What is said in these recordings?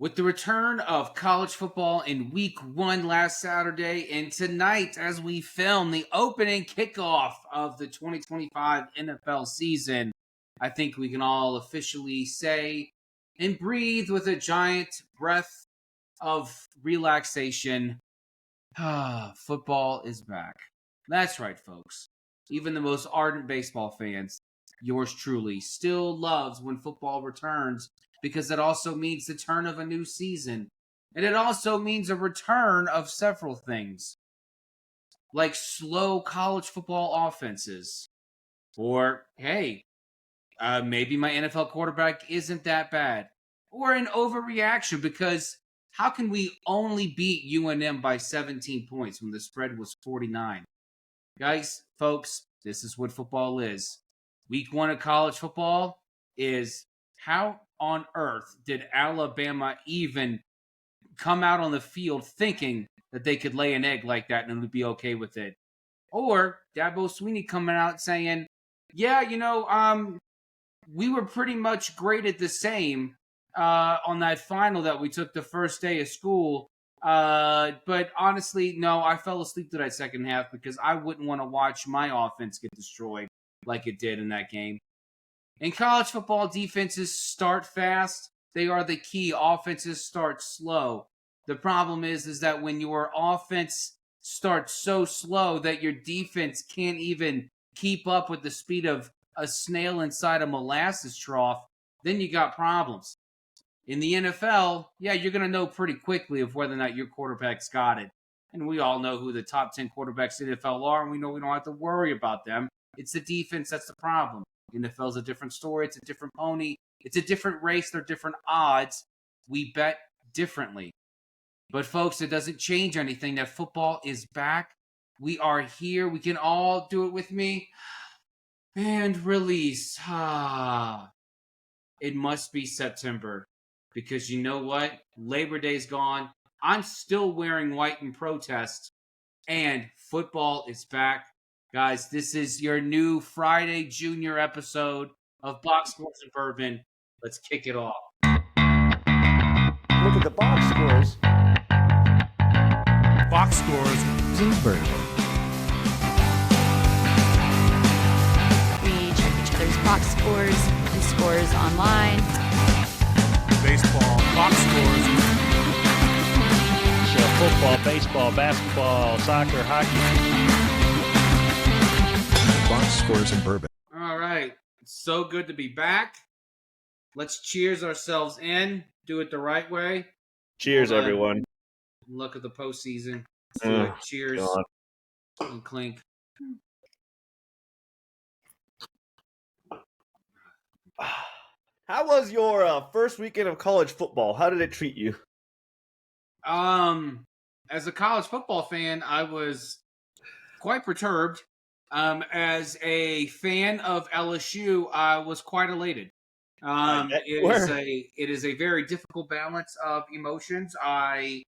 With the return of college football in week 1 last Saturday, and tonight, as we film the opening kickoff of the 2025 NFL season, I think we can all officially say and breathe with a giant breath of relaxation. Football is back. That's right, folks. Even the most ardent baseball fans, yours truly, still loves when football returns, because it also means the turn of a new season. And it also means a return of several things, like slow college football offenses. Or, hey, maybe my NFL quarterback isn't that bad. Or an overreaction, because how can we only beat UNM by 17 points when the spread was 49? Guys, folks, this is what football is. Week 1 of college football is how on earth did Alabama even come out on the field thinking that they could lay an egg like that and would be okay with it? Or Dabo Swinney coming out saying, yeah, we were pretty much graded the same on that final that we took the first day of school. But honestly, no, I fell asleep to that second half because I wouldn't want to watch my offense get destroyed like it did in that game. In college football, defenses start fast. They are the key. Offenses start slow. The problem is that when your offense starts so slow that your defense can't even keep up with the speed of a snail inside a molasses trough, then you got problems. In the NFL, yeah, you're going to know pretty quickly of whether or not your quarterback's got it. And we all know who the top 10 quarterbacks in the NFL are, and we know we don't have to worry about them. It's the defense that's the problem. NFL's a different story. It's a different pony. It's a different race. They're different odds. We bet differently. But, folks, it doesn't change anything that football is back. We are here. We can all do it with me. And release. It must be September. Because you know what? Labor Day's gone. I'm still wearing white in protest. And football is back. Guys, this is your new Friday Junior episode of Box Scores and Bourbon. Let's kick it off. Look at the box scores. Box Scores and Bourbon. We check each other's box scores and scores online. Baseball, box scores. So football, baseball, basketball, soccer, hockey. Box Scores and Bourbon. All right. It's so good to be back. Let's cheers ourselves in. Do it the right way. Cheers, everyone. Look at the postseason. Let's do it. Cheers. God. And clink. How was your first weekend of college football? How did it treat you? As a college football fan, I was quite perturbed. As a fan of LSU, I was quite elated. It is a very difficult balance of emotions. I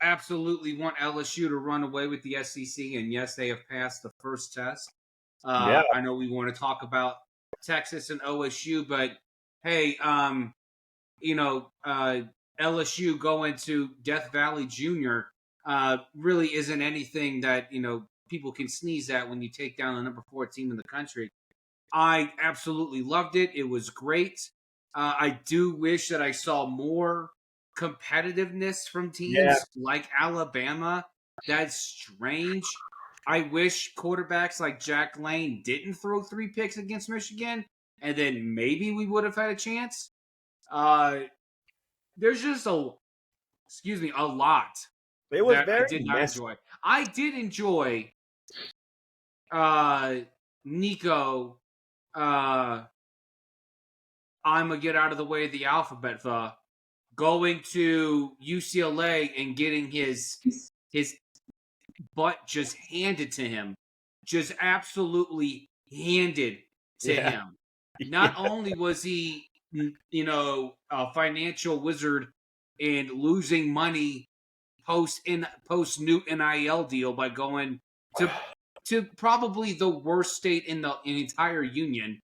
absolutely want LSU to run away with the SEC, and yes, they have passed the first test. I know we want to talk about Texas and OSU, but hey, LSU going to Death Valley Junior really isn't anything that people can sneeze at when you take down the number 4 team in the country. I absolutely loved it. It was great. I do wish that I saw more competitiveness from teams like Alabama. That's strange. I wish quarterbacks like Jack Lane didn't throw 3 picks against Michigan, and then maybe we would have had a chance. There's just a lot. It was that very I did not enjoy. I did enjoy Nico, I'm going to get out of the way of the alphabet, going to UCLA and getting his butt just handed to him. Just absolutely handed to him. Not only was he, a financial wizard and losing money post new NIL deal by going to probably the worst state in the entire union.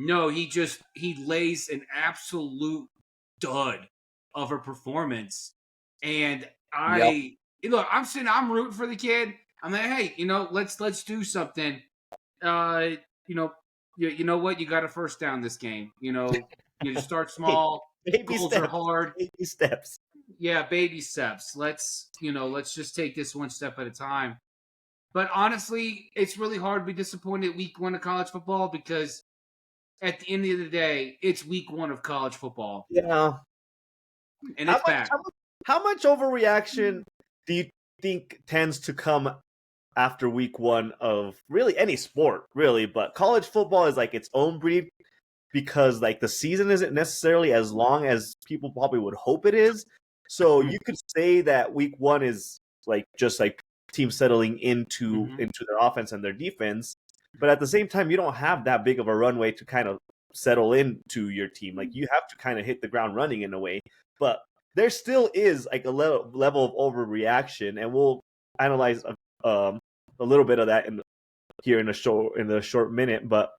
No, he lays an absolute dud of a performance. And I'm rooting for the kid. I'm like, hey, let's do something. You know, you know what? You got a first down this game. You just start small. Baby Goals steps. are hard. Baby steps. Yeah, baby steps. Let's just take this one step at a time. But honestly, it's really hard to be disappointed week 1 of college football because at the end of the day, it's week 1 of college football. Yeah. And it's bad. How much overreaction do you think tends to come after week 1 of really any sport, really? But college football is like its own breed because like the season isn't necessarily as long as people probably would hope it is. So you could say that week 1 is like just like teams settling into their offense and their defense. But at the same time, you don't have that big of a runway to kind of settle into your team. Like you have to kind of hit the ground running in a way. But there still is like a level of overreaction, and we'll analyze a little bit of that here in the short minute. But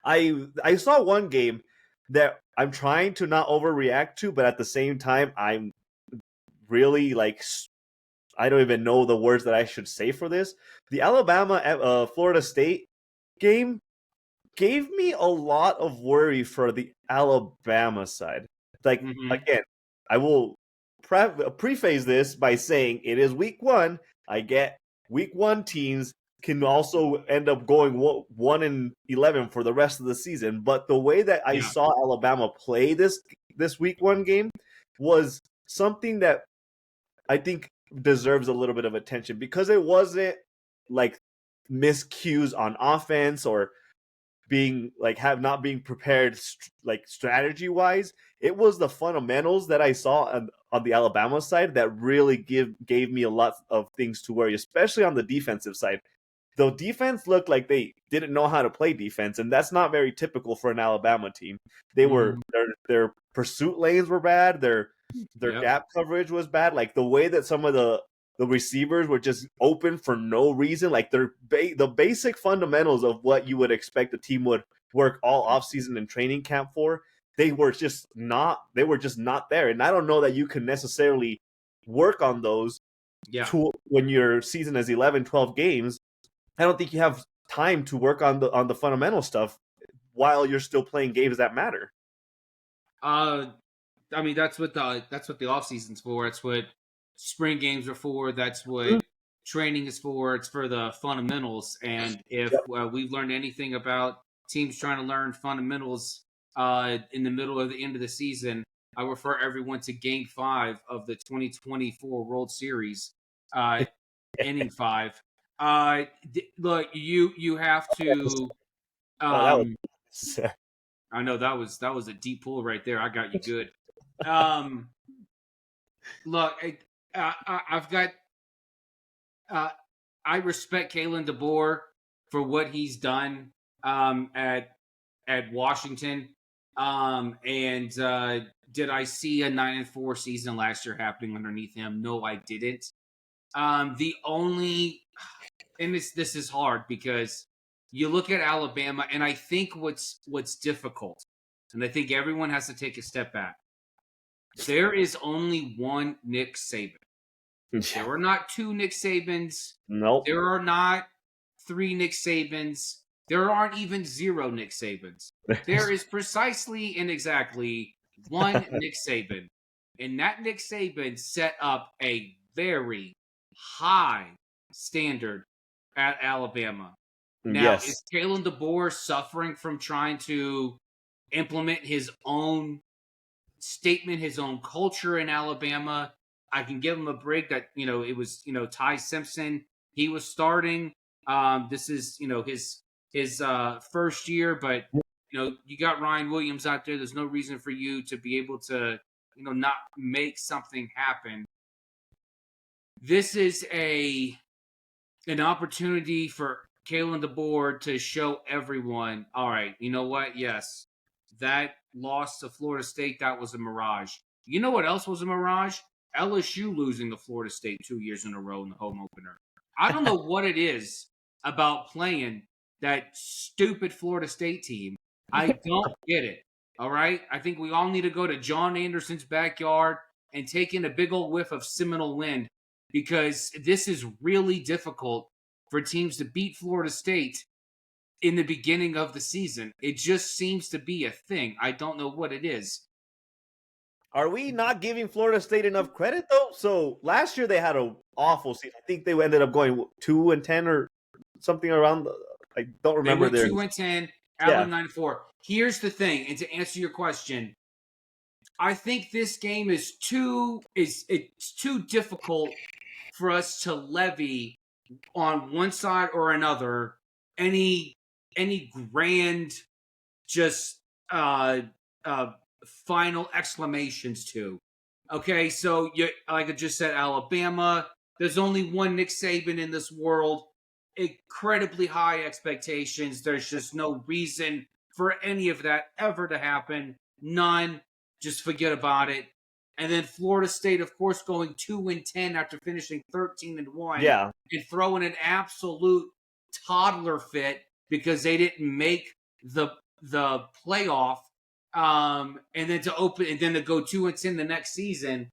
I saw one game that I'm trying to not overreact to, but at the same time, I'm really like, I don't even know the words that I should say for this. The Alabama-Florida State game gave me a lot of worry for the Alabama side. Like, again, I will preface this by saying it is week 1. I get week 1 teams can also end up going 1-11 for the rest of the season. But the way that I saw Alabama play this week 1 game was something that I think deserves a little bit of attention because it wasn't like miscues on offense or being like not being prepared like strategy wise. It was the fundamentals that I saw on the Alabama side that really gave me a lot of things to worry, especially on the defensive side. The defense looked like they didn't know how to play defense, and that's not very typical for an Alabama team. They were their pursuit lanes were bad, their gap coverage was bad. Like the way that some of the receivers were just open for no reason, like the basic fundamentals of what you would expect a team would work all offseason and training camp for, they were just not there. And I don't know that you can necessarily work on those when your season is 11, 12 games. I don't think you have time to work on the fundamental stuff while you're still playing games that matter. I mean, that's what the offseason's for. That's what spring games are for. That's what training is for. It's for the fundamentals. And if we've learned anything about teams trying to learn fundamentals in the middle of the end of the season, I refer everyone to Game 5 of the 2024 World Series, inning 5. Look, you have to. I know that was a deep pull right there. I got you good. Look, I've got. I respect Kalen DeBoer for what he's done at Washington. And did I see a 9-4 season last year happening underneath him? No, I didn't. The only, and this is hard because you look at Alabama, and I think what's difficult, and I think everyone has to take a step back. There is only one Nick Saban. There are not two Nick Sabans. Nope. There are not three Nick Sabans. There aren't even zero Nick Sabans. There is precisely and exactly one Nick Saban. And that Nick Saban set up a very high standard at Alabama. Now, is Kalen DeBoer suffering from trying to implement his own statement, his own culture in Alabama? I can give him a break that, it was, Ty Simpson. He was starting. This is, his first year, but, you got Ryan Williams out there. There's no reason for you to be able to, not make something happen. This is an opportunity for Kalen DeBoer to show everyone, all right, you know what? Yes, that loss to Florida State, that was a mirage. You know what else was a mirage? LSU losing to Florida State 2 years in a row in the home opener. I don't know what it is about playing that stupid Florida State team I don't get it. All right? I think we all need to go to John Anderson's backyard and take in a big old whiff of Seminole wind because this is really difficult for teams to beat Florida State in the beginning of the season. It just seems to be a thing. I don't know what it is. Are we not giving Florida State enough credit though? So last year they had an awful season. I think they ended up going 2-10 or something around. I don't remember. They went 2-10, Alabama 9-4. Here's the thing, and to answer your question, I think this game is too difficult for us to levy on one side or another any grand just final exclamations to. Okay, so like I just said, Alabama. There's only one Nick Saban in this world. Incredibly high expectations. There's just no reason for any of that ever to happen. None. Just forget about it. And then Florida State, of course, going 2-10 after finishing 13-1. Yeah. And throwing an absolute toddler fit because they didn't make the playoff. And then to go 2-10 the next season.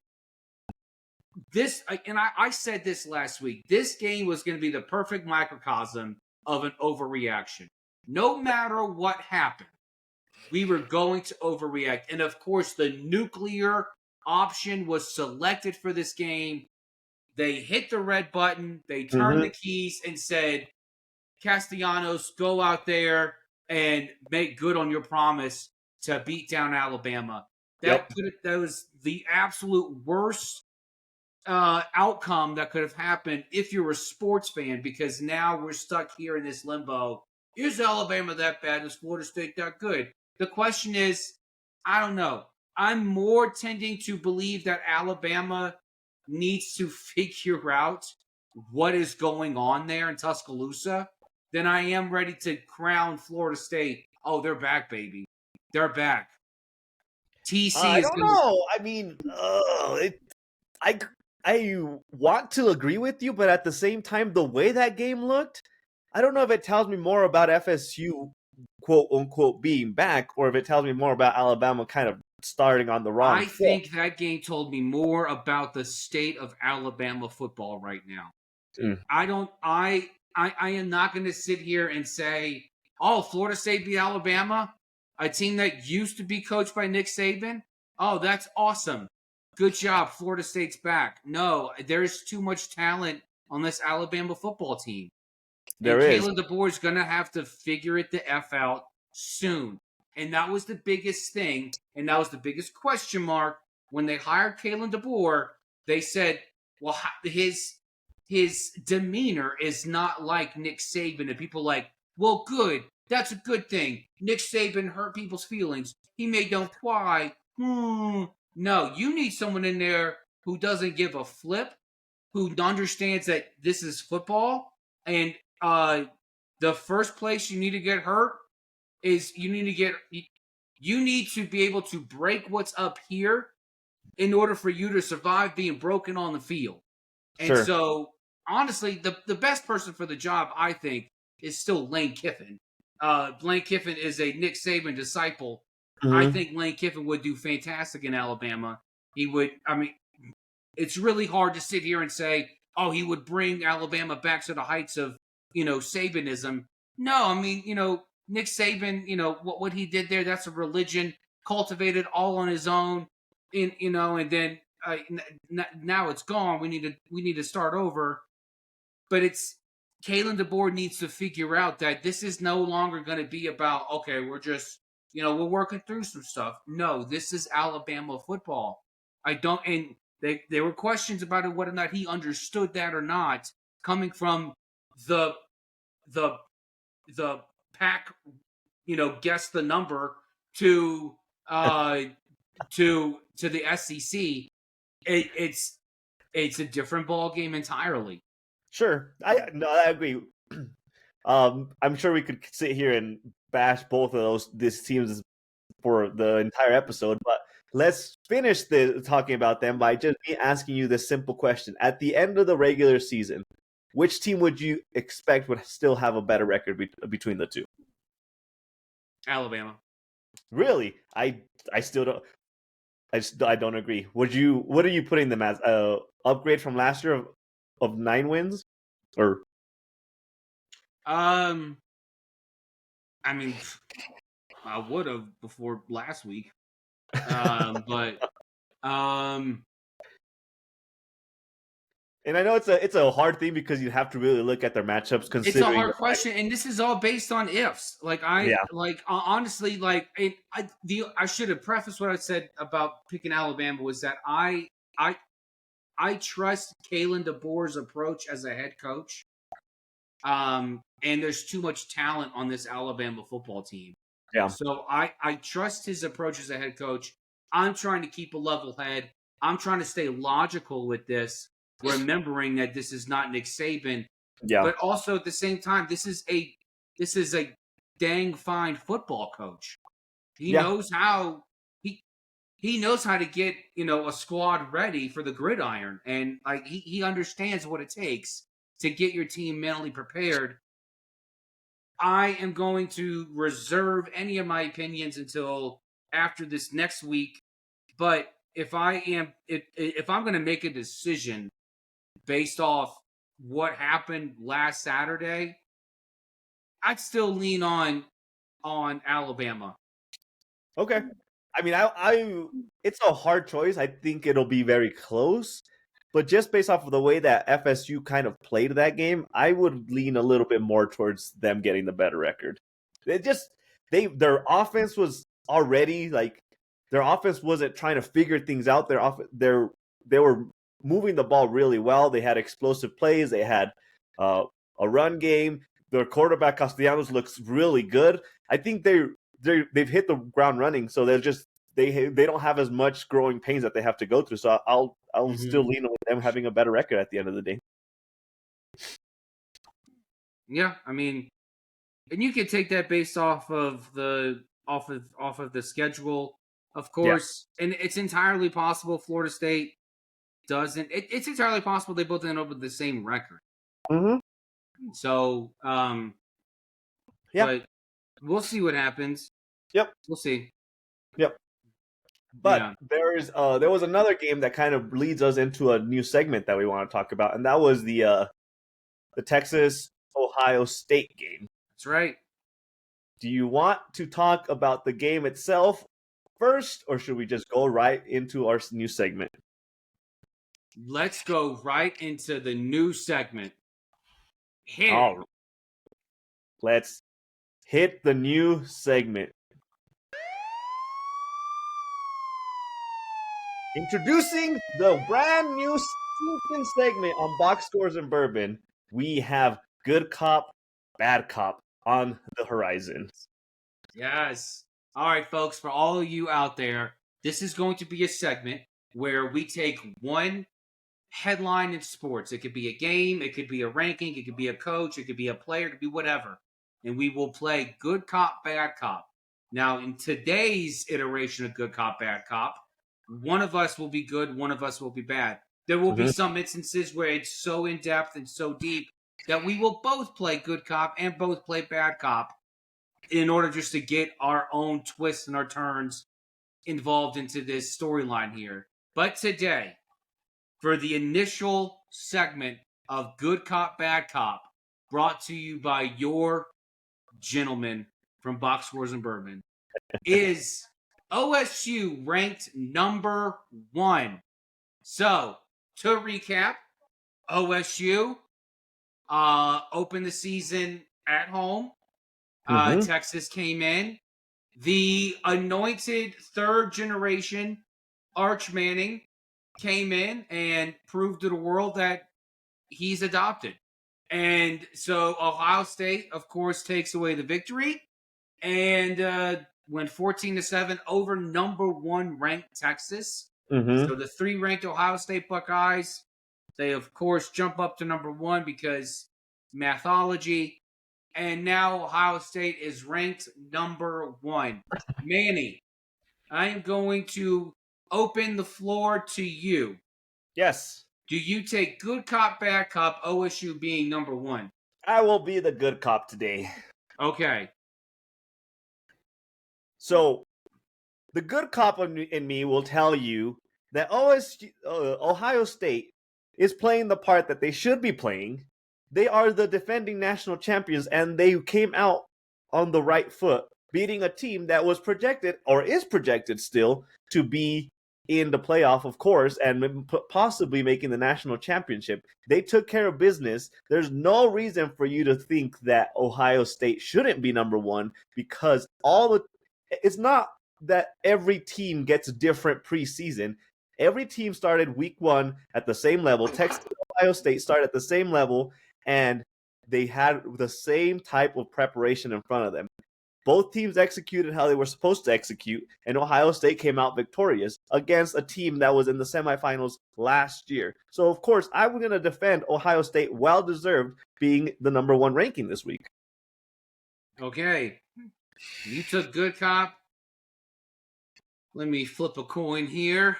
I said this last week. This game was going to be the perfect microcosm of an overreaction. No matter what happened, we were going to overreact. And of course, the nuclear option was selected for this game. They hit the red button. They turned the keys and said, Castellanos, go out there and make good on your promise to beat down Alabama. That was the absolute worst outcome that could have happened if you're a sports fan, because now we're stuck here in this limbo. Is Alabama that bad? Is Florida State that good? The question is, I don't know. I'm more tending to believe that Alabama needs to figure out what is going on there in Tuscaloosa than I am ready to crown Florida State. Oh, they're back, baby. They're back. TC I don't know. I mean, I want to agree with you, but at the same time, the way that game looked, I don't know if it tells me more about FSU, quote unquote, being back, or if it tells me more about Alabama kind of starting on the wrong foot. I think that game told me more about the state of Alabama football right now. I am not going to sit here and say, oh, Florida State beat Alabama, a team that used to be coached by Nick Saban. Oh, that's awesome. Good job. Florida State's back. No, there's too much talent on this Alabama football team. Kalen DeBoer is going to have to figure it the F out soon. And that was the biggest thing. And that was the biggest question mark. When they hired Kalen DeBoer, they said, well, his demeanor is not like Nick Saban. And people like, well, good. That's a good thing. Nick Saban hurt people's feelings. He made them cry. No, you need someone in there who doesn't give a flip, who understands that this is football. And the first place you need to get hurt is you need to be able to break what's up here in order for you to survive being broken on the field. And so, honestly, the best person for the job, I think, is still Lane Kiffin. Lane Kiffin is a Nick Saban disciple. I think Lane Kiffin would do fantastic in Alabama. He would, it's really hard to sit here and say, oh, he would bring Alabama back to the heights of, Sabanism. No, Nick Saban, what he did there, that's a religion cultivated all on his own, and then now it's gone. We need to start over. But Kalen DeBoer needs to figure out that this is no longer going to be about, okay, we're just, we're working through some stuff. No, this is Alabama football. And there were questions about it, whether or not he understood that or not, coming from the pack, guess the number to the SEC. It's a different ball game entirely. Sure, I agree. I'm sure we could sit here and bash both of these teams for the entire episode, but let's finish talking about them by just me asking you this simple question: at the end of the regular season, which team would you expect would still have a better record between the two? Alabama. Really? I still don't. I don't agree. What are you putting them as? Upgrade from last year of 9 wins, or I mean, I would have before last week, but and I know it's a hard thing because you have to really look at their matchups it's a considering hard question, and this is all based on ifs. Like yeah. honestly, like I should have prefaced what I said about picking Alabama was that I trust Kalen DeBoer's approach as a head coach. And there's too much talent on this Alabama football team. Yeah. So I trust his approach as a head coach. I'm trying to keep a level head. I'm trying to stay logical with this, remembering that this is not Nick Saban, Yeah. but also at the same time, this is a dang fine football coach. He knows how he knows how to get, a squad ready for the gridiron, and like he understands what it takes to get your team mentally prepared. I am going to reserve any of my opinions until after this next week. But if I'm going to make a decision based off what happened last Saturday, I'd still lean on Alabama. Okay. I mean, I it's a hard choice. I think it'll be very close, but just based off of the way that FSU kind of played that game, I would lean a little bit more towards them getting the better record. Their offense was already like their offense wasn't trying to figure things out. They were moving the ball really well. They had explosive plays. They had a run game. Their quarterback Castellanos looks really good. I think they've hit the ground running, so they don't have as much growing pains that they have to go through. So I'll still lean on them having a better record at the end of the day. Yeah, I mean, and you can take that based off of the schedule, of course, and it's entirely possible Florida State doesn't. It's entirely possible they both end up with the same record. Mm-hmm. So, but we'll see what happens. Yep, we'll see. Yep. But there was another game that kind of leads us into a new segment that we want to talk about, and that was the Texas-Ohio State game. That's right. Do you want to talk about the game itself first, or should we just go right into our new segment? Let's go right into the new segment. Let's hit the new segment. Introducing the brand new stinking segment on Box Scores and Bourbon, we have Good Cop, Bad Cop on the horizon. Yes. All right, folks, for all of you out there, this is going to be a segment where we take one headline in sports. It could be a game, it could be a ranking, it could be a coach, it could be a player, it could be whatever. And we will play Good Cop, Bad Cop. Now, in today's iteration of Good Cop, Bad Cop, one of us will be good, one of us will be bad. There will be some instances where it's so in-depth and so deep that we will both play Good Cop and both play Bad Cop in order just to get our own twists and our turns involved into this storyline here. But today, for the initial segment of Good Cop, Bad Cop, brought to you by your gentleman from Box Scores and Bourbon, is OSU ranked number 1. So, to recap, OSU opened the season at home. Texas came in. The anointed third generation Arch Manning came in and proved to the world that he's adopted. And so Ohio State, of course, takes away the victory and went 14-7 over number 1 ranked Texas. So the 3 ranked Ohio State Buckeyes, they of course jump up to number 1 because mathology. And now Ohio State is ranked number 1. Manny, I am going to open the floor to you. Yes. Do you take Good Cop, Bad Cop, OSU being number 1? I will be the good cop today. Okay. So the good cop in me will tell you that Ohio State is playing the part that they should be playing. They are the defending national champions, and they came out on the right foot, beating a team that was projected, or is projected still, to be in the playoff, of course, and possibly making the national championship. They took care of business. There's no reason for you to think that Ohio State shouldn't be number one, because it's not that every team gets different preseason. Every team started week one at the same level. Texas and Ohio State started at the same level, and they had the same type of preparation in front of them. Both teams executed how they were supposed to execute, and Ohio State came out victorious against a team that was in the semifinals last year. So, of course, I'm going to defend Ohio State, well-deserved, being the number one ranking this week. Okay. You took good cop. Let me flip a coin here.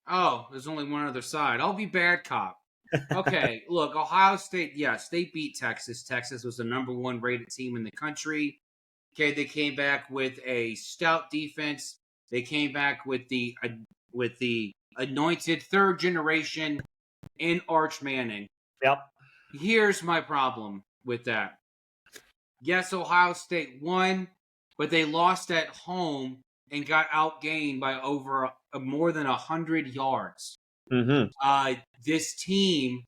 Oh, there's only one other side. I'll be bad cop. Okay, look, Ohio State, yes, they beat Texas. Texas was the number one rated team in the country. Okay, they came back with a stout defense. They came back with the anointed third generation in Arch Manning. Yep. Here's my problem with that. Yes, Ohio State won, but they lost at home and got outgained by over more than 100 yards. Mm-hmm. This team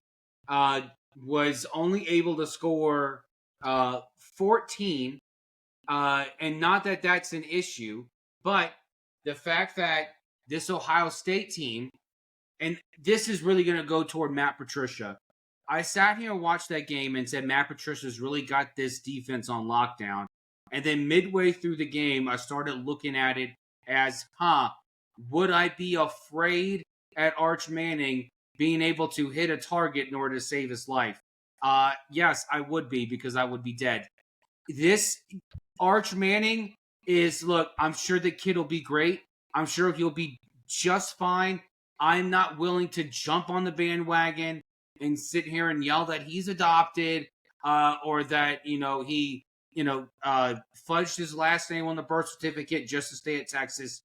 was only able to score 14. And not that that's an issue, but the fact that this Ohio State team, and this is really going to go toward Matt Patricia. I sat here and watched that game and said Matt Patricia's really got this defense on lockdown. And then midway through the game, I started looking at it as, would I be afraid at Arch Manning being able to hit a target in order to save his life? Yes, I would be, because I would be dead. This Arch Manning is, look, I'm sure the kid will be great. I'm sure he'll be just fine. I'm not willing to jump on the bandwagon and sit here and yell that he's adopted or that, he, fudged his last name on the birth certificate just to stay at Texas.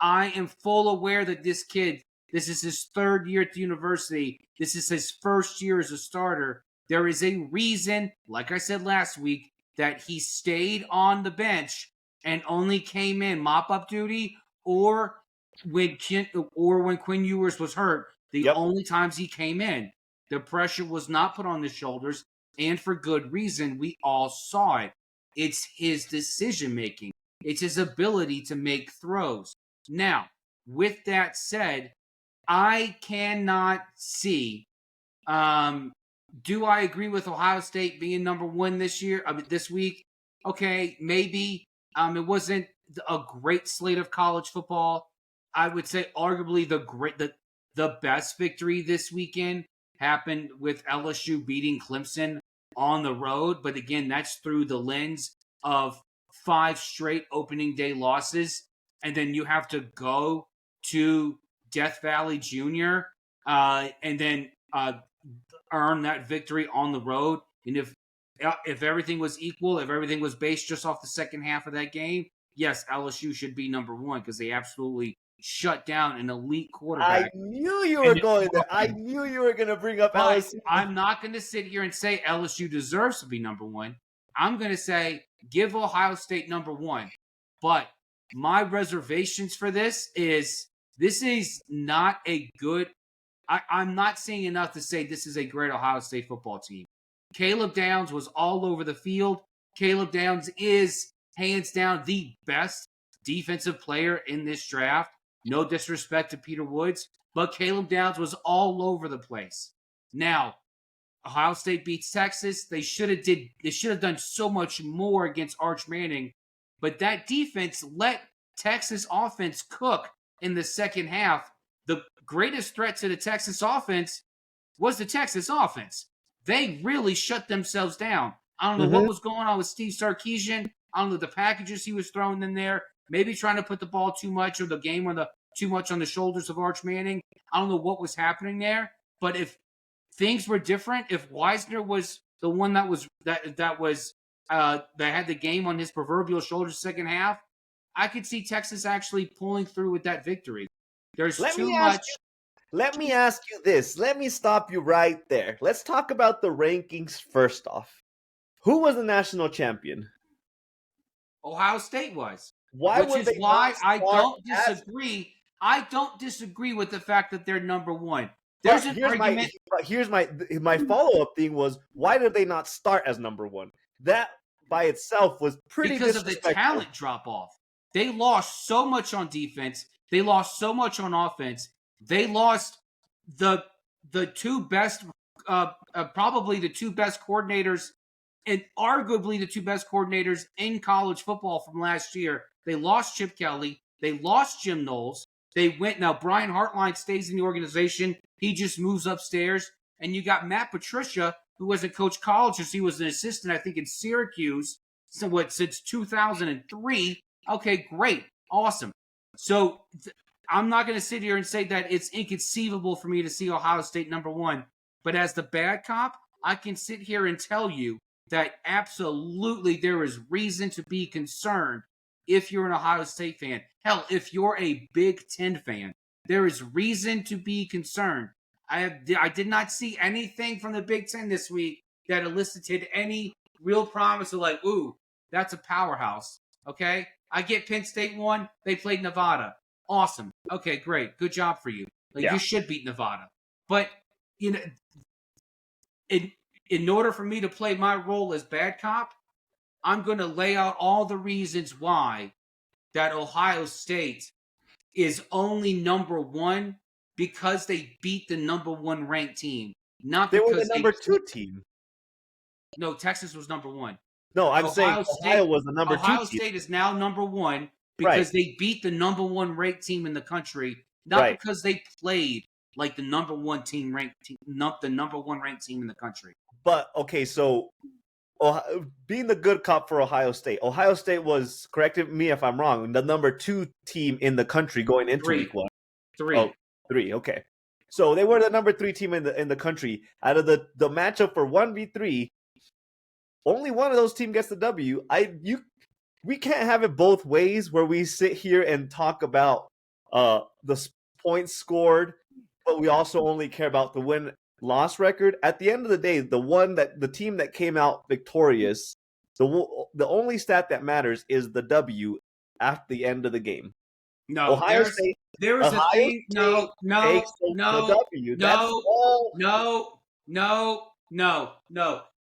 I am full aware that this kid, this is his third year at the university. This is his first year as a starter. There is a reason, like I said last week, that he stayed on the bench and only came in mop-up duty or when Quinn Ewers was hurt. The only times he came in, the pressure was not put on his shoulders, and for good reason. We all saw it. It's his decision-making. It's his ability to make throws. Now, with that said, I cannot see do I agree with Ohio State being number one this week? Okay, maybe. It wasn't a great slate of college football. I would say arguably the best victory this weekend happened with LSU beating Clemson on the road. But again, that's through the lens of 5 straight opening day losses. And then you have to go to Death Valley Junior and then earn that victory on the road. And if everything was equal, if everything was based just off the second half of that game, yes, LSU should be number one because they absolutely shut down an elite quarterback. I knew you were going there. I knew you were going to bring up LSU. I'm not going to sit here and say LSU deserves to be number one. I'm going to say give Ohio State number one. But my reservations for this is not a good I'm not seeing enough to say this is a great Ohio State football team. Caleb Downs was all over the field. Caleb Downs is, hands down, the best defensive player in this draft. No disrespect to Peter Woods, but Caleb Downs was all over the place. Now, Ohio State beats Texas. They should have done so much more against Arch Manning, but that defense let Texas offense cook in the second half. The greatest threat to the Texas offense was the Texas offense. They really shut themselves down. I don't know what was going on with Steve Sarkisian. I don't know the packages he was throwing in there. Maybe trying to put the ball too much or the game too much on the shoulders of Arch Manning. I don't know what was happening there. But if things were different, if Wisner was the one that had the game on his proverbial shoulders second half, I could see Texas actually pulling through with that victory. There's Let too me much. Let me ask you this. Let me stop you right there. Let's talk about the rankings first off. Who was the national champion? Ohio State was. Why Which would is they why not I start don't disagree. I don't disagree with the fact that they're number one. But There's an argument. here's my follow-up thing was, why did they not start as number one? That by itself was pretty Because of the disrespectful. talent drop off. They lost so much on defense. They lost so much on offense. They lost the two best, probably the two best coordinators, and arguably the two best coordinators in college football from last year. They lost Chip Kelly. They lost Jim Knowles. They went now. Brian Hartline stays in the organization. He just moves upstairs, and you got Matt Patricia, who wasn't coach colleges. He was an assistant, I think, in Syracuse. So since 2003. Okay, great, awesome. So I'm not going to sit here and say that it's inconceivable for me to see Ohio State number one. But as the bad cop, I can sit here and tell you that absolutely there is reason to be concerned if you're an Ohio State fan. Hell, if you're a Big Ten fan, there is reason to be concerned. I did not see anything from the Big Ten this week that elicited any real promise of like, ooh, that's a powerhouse. Okay? I get Penn State won. They played Nevada. Awesome. Okay, great. Good job for you. You should beat Nevada. But, in order for me to play my role as bad cop, I'm going to lay out all the reasons why that Ohio State is only number one because they beat the number one ranked team. Not They because were the number two team. No, Texas was number one. No, I'm saying Ohio was the number Ohio 2 team. State is now number one because they beat the number one ranked team in the country, not because they played like the number one ranked team in the country. But okay, so being the good cop for Ohio State was, correct me if I'm wrong, the number 2 team in the country going into week 1. 3. Oh, 3. Okay, so they were the number 3 team in the country. Out of the matchup for 1v3, only one of those teams gets the W. We can't have it both ways where we sit here and talk about the points scored, but we also only care about the win-loss record. At the end of the day, the team that came out victorious, the only stat that matters is the W at the end of the game. No, Ohio State. There is a thing. No.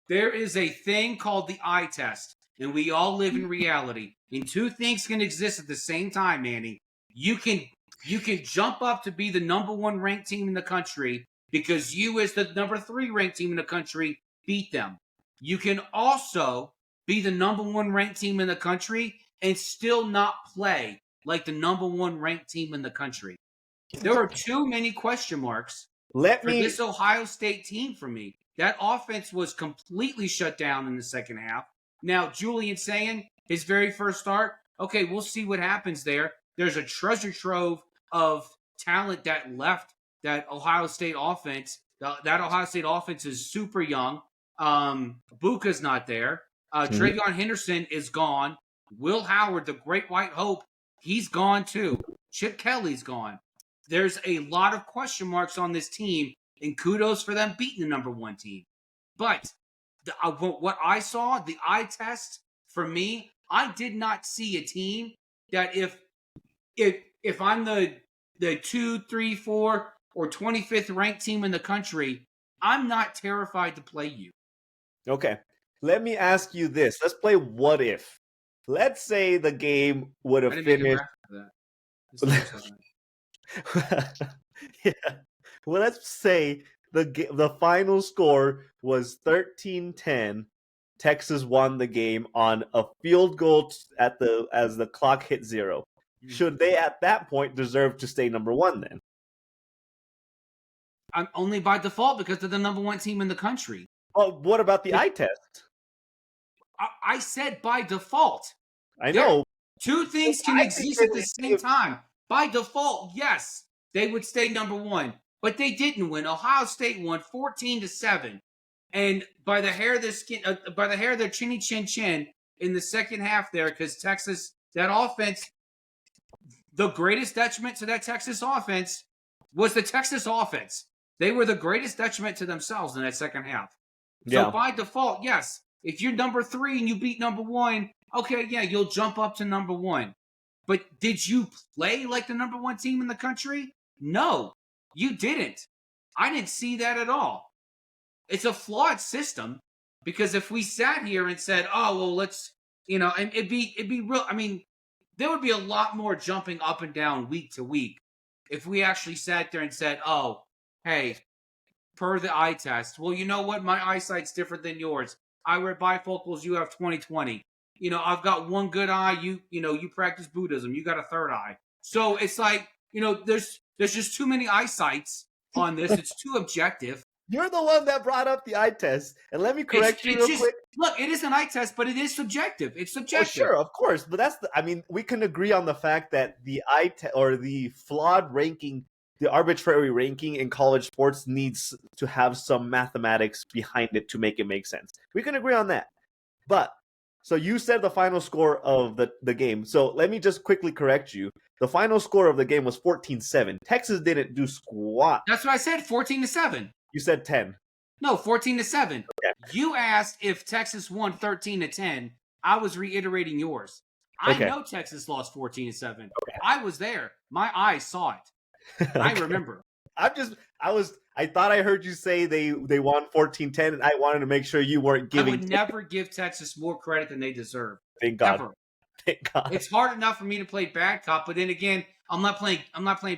There is a thing called the eye test, and we all live in reality. And two things can exist at the same time, Manny. You can jump up to be the number one ranked team in the country because you, as the number 3 ranked team in the country, beat them. You can also be the number 1 ranked team in the country and still not play like the number 1 ranked team in the country. There are too many question marks for this Ohio State team for me. That offense was completely shut down in the second half. Now, Julian saying his very first start, okay, we'll see what happens there. There's a treasure trove of talent that left that Ohio State offense. That Ohio State offense is super young. Buka's not there. Travion Henderson is gone. Will Howard, the great white hope, he's gone too. Chip Kelly's gone. There's a lot of question marks on this team, and kudos for them beating the number 1 team. But what I saw, the eye test for me, I did not see a team that if I'm the 2, 3, 4, or 25th ranked team in the country, I'm not terrified to play you. Okay, let me ask you this. Let's play what if. Let's say the game would have finished. Yeah. Well, let's say the final score was 13-10. Texas won the game on a field goal as the clock hit 0. Should they at that point deserve to stay number 1 then? I'm only by default because they're the number 1 team in the country. Well, what about the eye test? I said by default. I know. Two things can exist at the same time. By default, yes, they would stay number 1, but they didn't win. Ohio State won 14-7, and by the hair of their skin, by the hair of their chinny chin chin in the second half there, because Texas, that offense the greatest detriment to that Texas offense was the Texas offense. They were the greatest detriment to themselves in that second half. So by default, yes, if you're number 3 and you beat number 1, okay, yeah, you'll jump up to number 1. But did you play like the number 1 team in the country? No, you didn't. I didn't see that at all. It's a flawed system because if we sat here and said, oh, well, let's, and it'd be real. I mean, there would be a lot more jumping up and down week to week if we actually sat there and said, oh, hey, per the eye test, well, you know what? My eyesight's different than yours. I wear bifocals. You have 20/20. I've got one good eye. You practice Buddhism. You got a third eye. So it's like, there's just too many eyesights on this. It's too objective. You're the one that brought up the eye test. And let me correct you real quick. Look, it is an eye test, but it is subjective. It's subjective. Oh, sure, of course. But we can agree on the fact that the eye test or the flawed ranking, the arbitrary ranking in college sports needs to have some mathematics behind it to make it make sense. We can agree on that. But, so you said the final score of the game. So let me just quickly correct you. The final score of the game was 14-7. Texas didn't do squat. That's what I said, 14-7. You said 10. No, 14-7. Okay. You asked if Texas won 13-10. I was reiterating yours. I know Texas lost 14-7. Okay. I was there. My eyes saw it. Okay. I remember. I thought I heard you say they won 14-10, and I wanted to make sure you weren't giving. I would never give Texas more credit than they deserve. Thank God. Ever. Thank God. It's hard enough for me to play bad cop, but then again, I'm not playing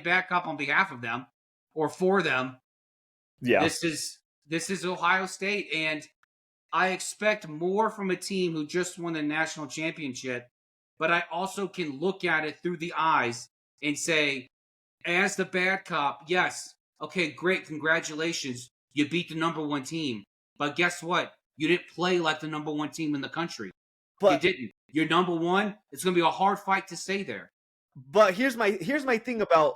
bad cop on behalf of them or for them. Yeah. This is Ohio State, and I expect more from a team who just won the national championship, but I also can look at it through the eyes and say, as the bad cop, yes, okay, great, congratulations, you beat the number 1 team. But guess what? You didn't play like the number 1 team in the country. You didn't. You're number 1. It's going to be a hard fight to stay there. But here's my thing about,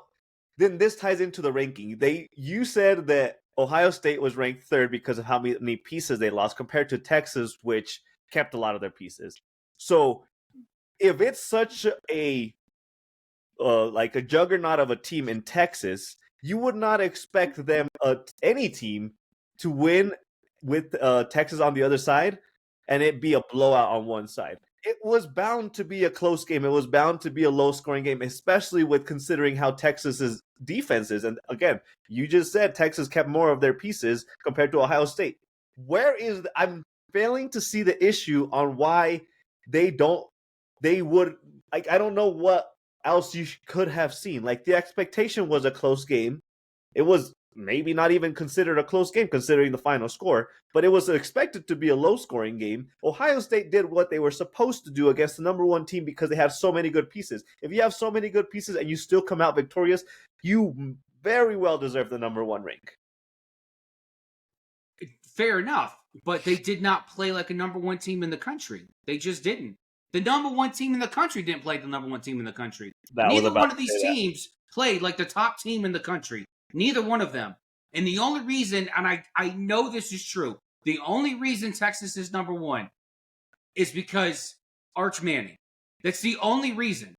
then this ties into the ranking. You said that Ohio State was ranked 3rd because of how many pieces they lost compared to Texas, which kept a lot of their pieces. So if it's such a like a juggernaut of a team in Texas, you would not expect any team to win with Texas on the other side and it be a blowout on one side. It was bound to be a close game. It was bound to be a low-scoring game, especially with considering how Texas's defense is. And again, you just said Texas kept more of their pieces compared to Ohio State. I'm failing to see the issue on why I don't know what else you could have seen. Like, the expectation was a close game. It was maybe not even considered a close game considering the final score, but it was expected to be a low-scoring game. Ohio State did what they were supposed to do against the number 1 team because they have so many good pieces. If you have so many good pieces and you still come out victorious, you very well deserve the number 1 rank. Fair enough, but they did not play like a number 1 team in the country. They just didn't. The number 1 team in the country didn't play the number 1 team in the country. Neither one of these teams played like the top team in the country. Neither one of them. And the only reason, and I know this is true, the only reason Texas is number 1 is because Arch Manning. That's the only reason.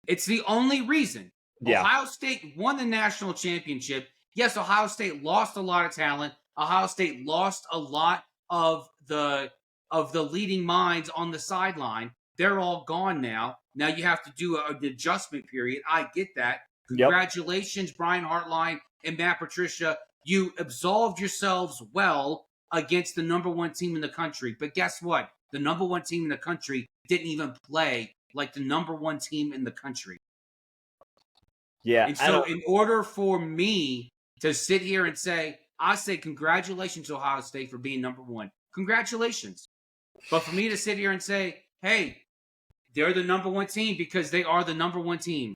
It's the only reason. Yeah. Ohio State won the national championship. Yes, Ohio State lost a lot of talent. Ohio State lost a lot of the leading minds on the sideline. They're all gone now. Now you have to do an adjustment period. I get that. Congratulations, Brian Hartline and Matt Patricia. You absolved yourselves well against the number 1 team in the country. But guess what? The number 1 team in the country didn't even play like the number 1 team in the country. Yeah. And so in order for me to sit here and say, I say congratulations to Ohio State for being number 1. Congratulations. But for me to sit here and say, hey, they're the number 1 team because they are the number 1 team.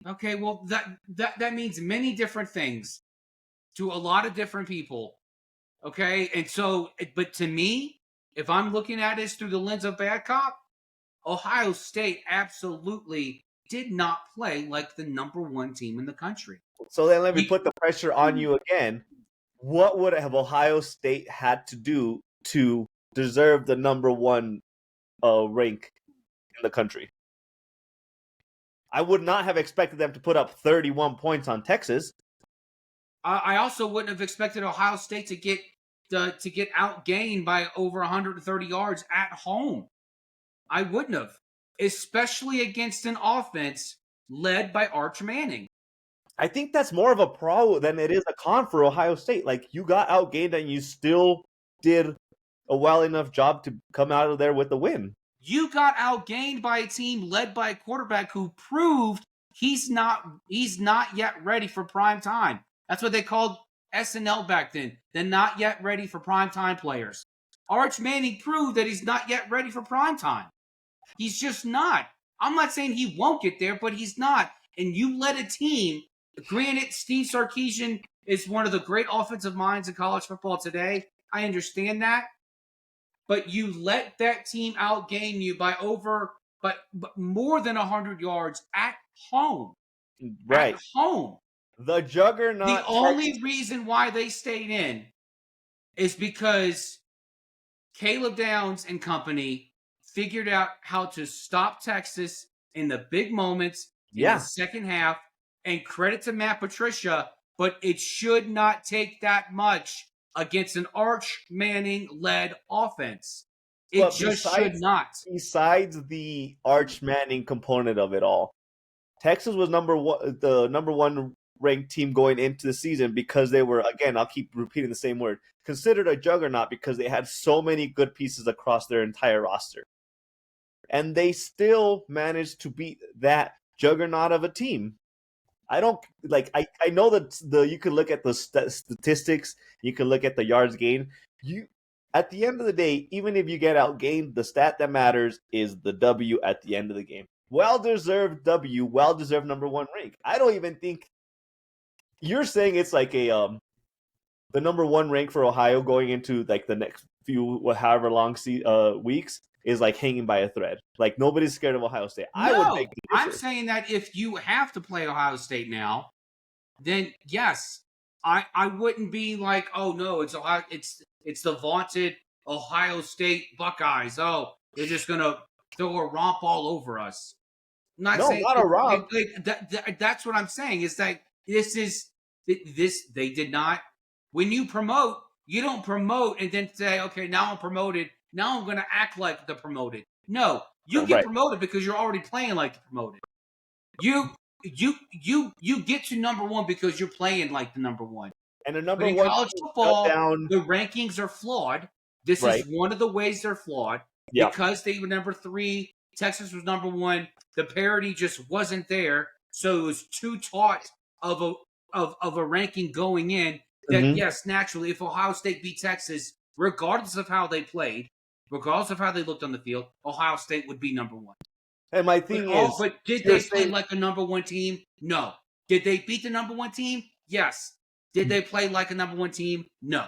Okay, well, that means many different things to a lot of different people. Okay, and so, but to me, if I'm looking at this through the lens of bad cop, Ohio State absolutely did not play like the number 1 team in the country. So then let me put the pressure on you again. What would have Ohio State had to do to deserve the number 1 rank in the country? I would not have expected them to put up 31 points on Texas. I also wouldn't have expected Ohio State to get outgained by over 130 yards at home. I wouldn't have, especially against an offense led by Arch Manning. I think that's more of a pro than it is a con for Ohio State. Like, you got outgained and you still did a well enough job to come out of there with the win. You got outgained by a team led by a quarterback who proved he's not yet ready for prime time. That's what they called SNL back then. The not yet ready for prime time players. Arch Manning proved that he's not yet ready for prime time. He's just not. I'm not saying he won't get there, but he's not. And you led a team. Granted, Steve Sarkisian is one of the great offensive minds in college football today. I understand that. But you let that team outgain you by more than 100 yards at home. Right. At home. The juggernaut. The only reason why they stayed in is because Caleb Downs and company figured out how to stop Texas in the big moments in the second half. And credit to Matt Patricia, but it should not take that much against an Arch Manning-led offense. It should not. Besides the Arch Manning component of it all, Texas was the number one ranked team going into the season because they were, again, I'll keep repeating the same word, considered a juggernaut because they had so many good pieces across their entire roster. And they still managed to beat that juggernaut of a team. I don't like. I know that you can look at the statistics, you can look at the yards gained. At the end of the day, even if you get outgained, the stat that matters is the W at the end of the game. Well-deserved W, well-deserved number one rank. I don't even think you're saying it's like the number one rank for Ohio going into like the next few however long weeks is like hanging by a thread. Like, nobody's scared of Ohio State. I'm saying that if you have to play Ohio State now, then yes, I wouldn't be like, oh no, it's Ohio, it's the vaunted Ohio State Buckeyes. Oh, they're just gonna throw a romp all over us. Not a romp. That's what I'm saying. Is that this they did not. When you promote, you don't promote and then say, okay, now I'm promoted. Now I'm going to act like the promoted. No, you get promoted because you're already playing like the promoted. You get to number one because you're playing like the number one. And the number one college football, the rankings are flawed. This is one of the ways they're flawed because they were number 3. Texas was number 1. The parity just wasn't there, so it was too taut of a ranking going in. That yes, naturally, if Ohio State beat Texas, regardless of how they played, regardless of how they looked on the field, Ohio State would be number 1. And my thing but did they play like a number 1 team? No. Did they beat the number 1 team? Yes. Did they play like a number 1 team? No.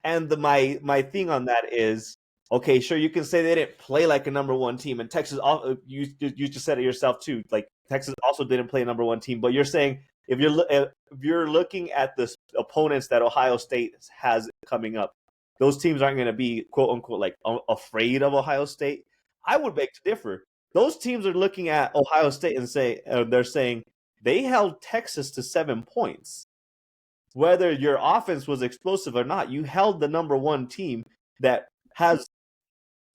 And my thing on that is, okay, sure, you can say they didn't play like a number 1 team, and Texas, you just said it yourself too. Like, Texas also didn't play a number 1 team, but you're saying if you're looking at the opponents that Ohio State has coming up, those teams aren't going to be quote unquote like afraid of Ohio State. I would beg to differ. Those teams are looking at Ohio State and they're saying they held Texas to 7 points. Whether your offense was explosive or not, you held the number 1 team that has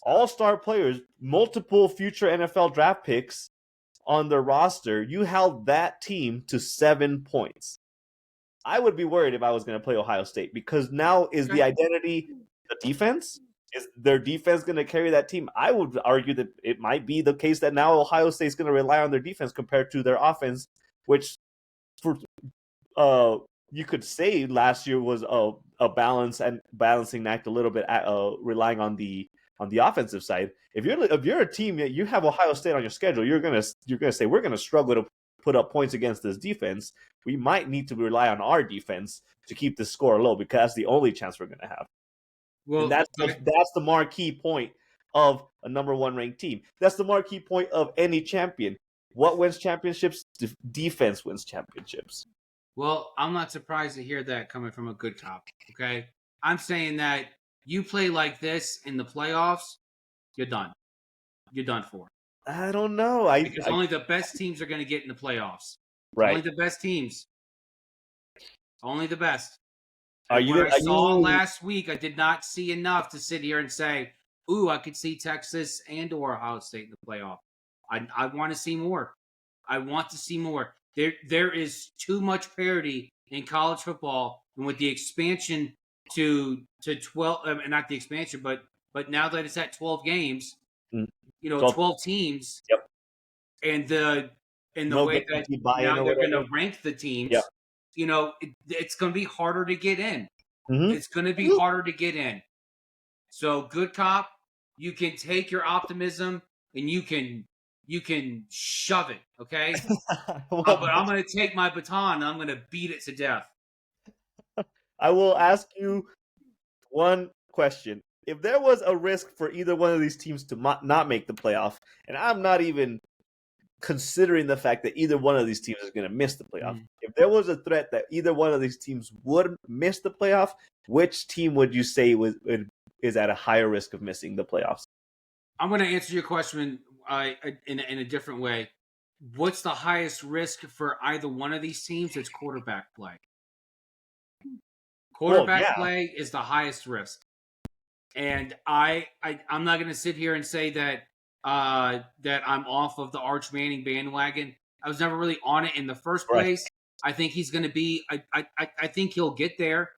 all-star players, multiple future NFL draft picks on their roster. You held that team to 7 points. I would be worried if I was going to play Ohio State because now is the identity the defense? Is their defense going to carry that team? I would argue that it might be the case that now Ohio State's going to rely on their defense compared to their offense, which for you could say last year was a balancing act a little bit, relying on the offensive side. If you're a team that you have Ohio State on your schedule, you're gonna say we're gonna struggle to put up points against this defense. We might need to rely on our defense to keep the score low because that's the only chance we're gonna have. Well, and that's the marquee point of a number 1 ranked team. That's the marquee point of any champion. What wins championships? Defense wins championships. Well, I'm not surprised to hear that coming from a good cop, okay? I'm saying that you play like this in the playoffs, you're done. You're done for. I don't know. Because only the best teams are going to get in the playoffs. Right. Only the best teams. Only the best. Are And you? what I saw last week, I did not see enough to sit here and say, "Ooh, I could see Texas and or Ohio State in the playoff." I want to see more. I want to see more. There is too much parity in college football, and with the expansion to 12, not the expansion, but now that it's at 12 games, 12 teams. Yep. And the No way that buy-in now or they're going to whatever. rank the teams, Yep. It's going to be harder to get in. Mhm. It's going to be harder to get in. So, good cop, you can take your optimism and you can shove it, okay? Well, But I'm going to take my baton and I'm going to beat it to death. I will ask you one question. If there was a risk for either one of these teams to not make the playoff, and I'm not even considering the fact that either one of these teams is going to miss the playoff. If there was a threat that either one of these teams would miss the playoff, which team would you say is at a higher risk of missing the playoffs? I'm going to answer your question in a different way. What's the highest risk for either one of these teams? It's quarterback play. Quarterback play is the highest risk. And I'm not going to sit here and say that I'm off of the Arch Manning bandwagon. I was never really on it in the first place. I think he's going to be. I think he'll get there.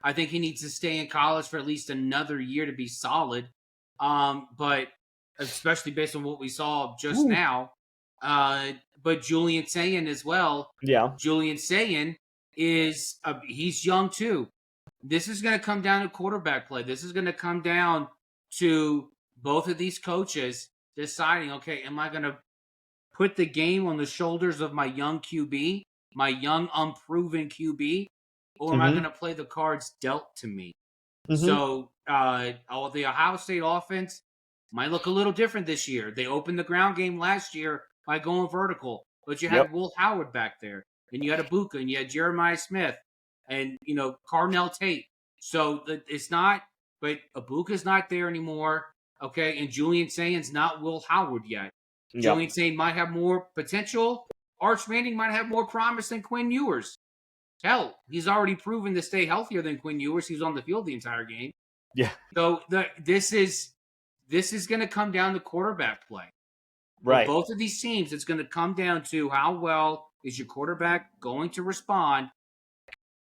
I think he needs to stay in college for at least another year to be solid. But especially based on what we saw just now. But Julian Sayin as well. Yeah, Julian Sayin is he's young too. This is going to come down to quarterback play. This is going to come down to both of these coaches deciding, okay, am I going to put the game on the shoulders of my young QB, my young unproven QB, or am I going to play the cards dealt to me? So the Ohio State offense might look a little different this year. They opened the ground game last year by going vertical, but you had Will Howard back there, and you had Ibuka, and you had Jeremiah Smith, and Carnell Tate. So it's not, but Ibuka's not there anymore. Okay, and Julian Sayin's not Will Howard yet. Julian Sayin might have more potential. Arch Manning might have more promise than Quinn Ewers. Hell, he's already proven to stay healthier than Quinn Ewers. He was on the field the entire game. Yeah. So this is going to come down to quarterback play. Right. For both of these teams, it's going to come down to how well is your quarterback going to respond.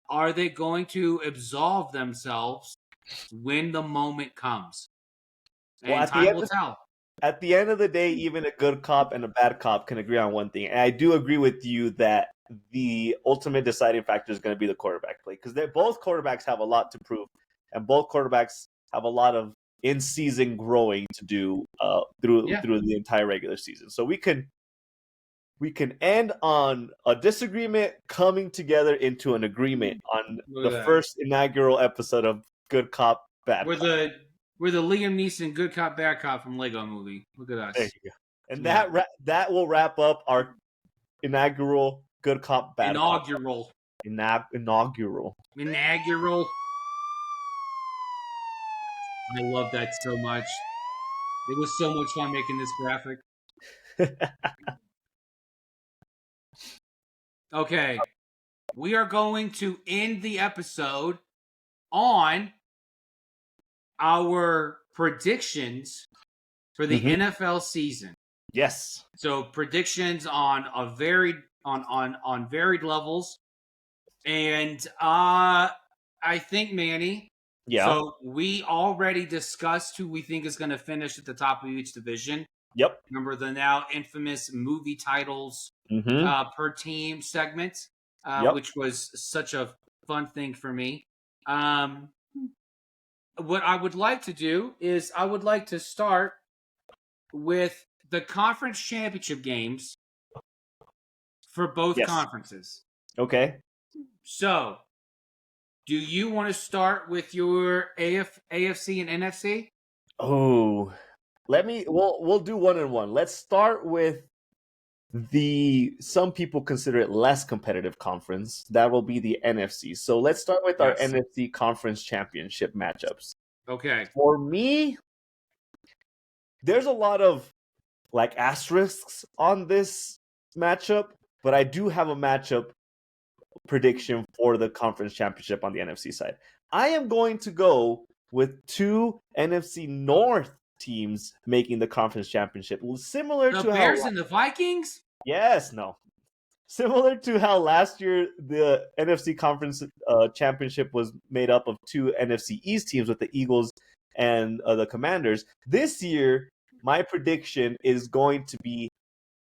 Are they going to absolve themselves when the moment comes? And time will tell. At the end of the day, even a good cop and a bad cop can agree on one thing. And I do agree with you that the ultimate deciding factor is going to be the quarterback play. Because both quarterbacks have a lot to prove. And both quarterbacks have a lot of in-season growing to do through the entire regular season. So we can end on a disagreement coming together into an agreement on the first inaugural episode of Good Cop, Bad Cop. We're the Liam Neeson Good Cop, Bad Cop from Lego Movie. Look at us. There you go. And that will wrap up our inaugural Good Cop, Bad Cop. Inaugural. I love that so much. It was so much fun making this graphic. Okay. We are going to end the episode on our predictions for the NFL season. Yes. So predictions on varied levels. And I think, Manny. Yeah. So we already discussed who we think is going to finish at the top of each division. Yep. Remember the now infamous movie titles per team segment, which was such a fun thing for me. What I would like to do is I would like to start with the conference championship games for both conferences. Okay. So, do you want to start with your AFC and NFC? Oh, we'll do one and one. Let's start with some people consider it less competitive conference. That will be the NFC. So let's start with our NFC conference championship matchups. Okay. For me, there's a lot of like asterisks on this matchup, but I do have a matchup prediction for the conference championship on the NFC side. I am going to go with two NFC North teams making the conference championship, similar The to Bears how and the Vikings? similar to how last year the NFC conference championship was made up of two NFC East teams with the Eagles and the Commanders. This year, my prediction is going to be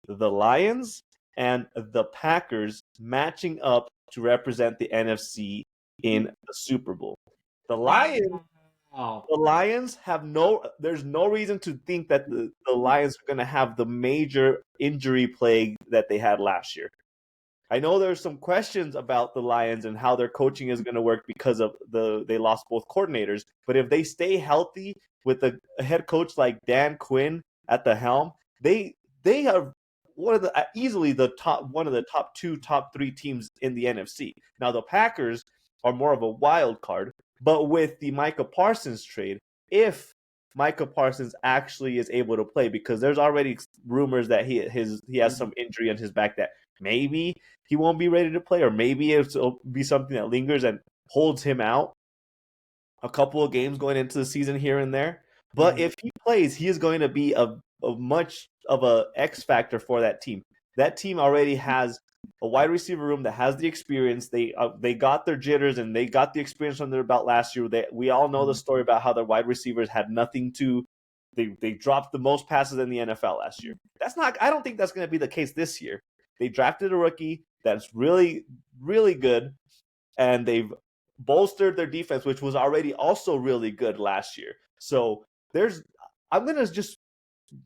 the Lions and the Packers matching up to represent the NFC in the Super Bowl. The Lions Wow. the Lions have there's no reason to think that the Lions are going to have the major injury plague that they had last year. I know there's some questions about the Lions and how their coaching is going to work because of they lost both coordinators, but if they stay healthy with a head coach like Dan Quinn at the helm, they are easily one of the top 3 teams in the NFC. Now the Packers are more of a wild card, but with the Micah Parsons trade, if Micah Parsons actually is able to play, because there's already rumors that he has some injury on his back that maybe he won't be ready to play, or maybe it'll be something that lingers and holds him out a couple of games going into the season here and there. But if he plays, he is going to be a much of a X factor for that team. That team already has a wide receiver room that has the experience. They got their jitters and they got the experience under their belt last year. We all know the story about how their wide receivers had nothing to. They dropped the most passes in the NFL last year. I don't think that's going to be the case this year. They drafted a rookie that's really, really good, and they've bolstered their defense, which was already also really good last year. So I'm going to just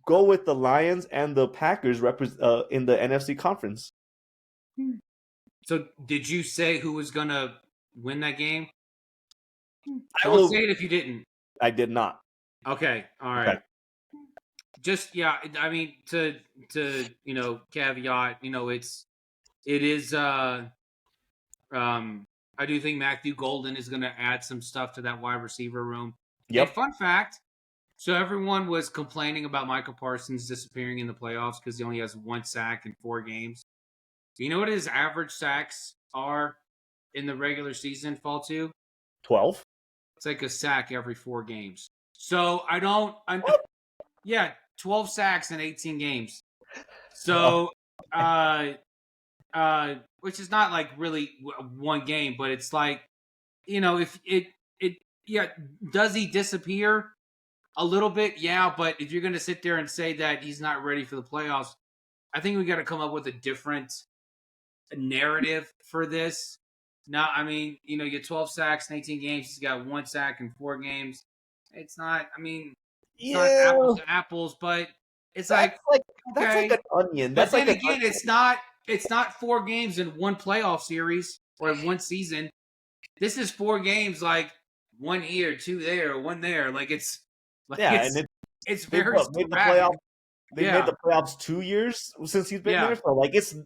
go with the Lions and the Packers in the NFC conference. So did you say who was going to win that game? Don't say it if you didn't. I did not. Okay. All right. Okay. Just, yeah, I mean, to caveat, it is, I do think Matthew Golden is going to add some stuff to that wide receiver room. Yep. And fun fact, so everyone was complaining about Michael Parsons disappearing in the playoffs because he only has 1 sack in 4 games. Do you know what his average sacks are in the regular season, fall to? 12? It's like a sack every 4 games. So 12 sacks in 18 games. So, which is not like really one game, but it's like, if does he disappear a little bit? Yeah, but if you're going to sit there and say that he's not ready for the playoffs, I think we got to come up with a different narrative for this. Now, I mean, you get 12 sacks in 18 games. He's got 1 sack in 4 games. It's not, it's not apples to apples, but it's that's okay. That's like an onion. But then again, it's not 4 games in 1 playoff series or in 1 season. This is 4 games, like 1 here, 2 there, 1 there. Like it's it's very sporadic. They made the playoffs 2 years since he's been there, so like it's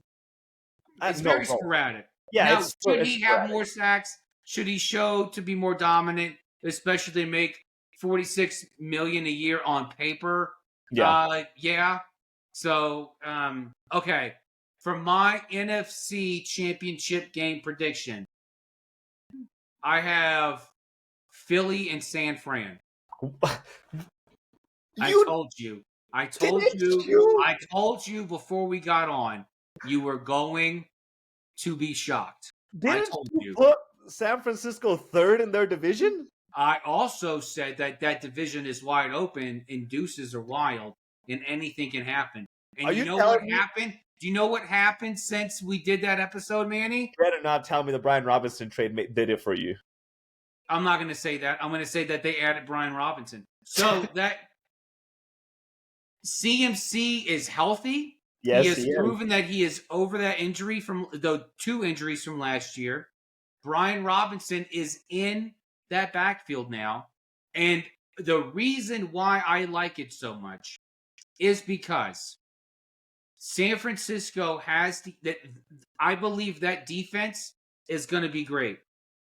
very sporadic. Yeah, now, should he have more sacks? Should he show to be more dominant, especially to make $46 million a year on paper? Yeah. So, okay. For my NFC Championship game prediction, I have Philly and San Fran. I told you before we got on, you were going to be shocked. I told you. Put San Francisco 3rd in their division? I also said that division is wide open and deuces are wild and anything can happen. And you know what happened? Do you know what happened since we did that episode, Manny? You better not tell me the Brian Robinson trade did it for you. I'm not going to say that. I'm going to say that they added Brian Robinson. So that CMC is healthy. Yes, he has proven that he is over that injury from the 2 injuries from last year. Brian Robinson is in that backfield now. And the reason why I like it so much is because San Francisco has I believe that defense is going to be great.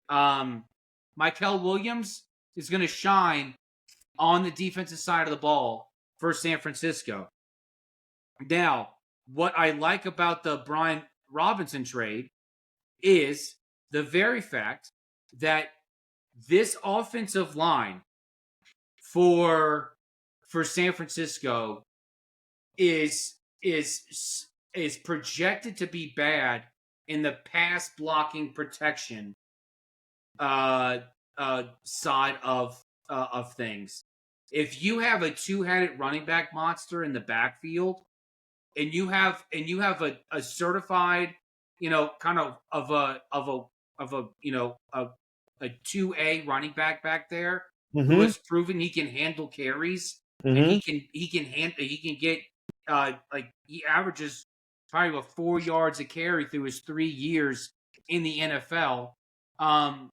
Michael Williams is going to shine on the defensive side of the ball for San Francisco. Now, what I like about the Brian Robinson trade is the very fact that this offensive line for San Francisco is projected to be bad in the pass blocking protection side of things. If you have a two-headed running back monster in the backfield, and you have a certified, kind of a 2A running back there who has proven he can handle carries and he can get he averages probably about 4 yards a carry through his 3 years in the NFL.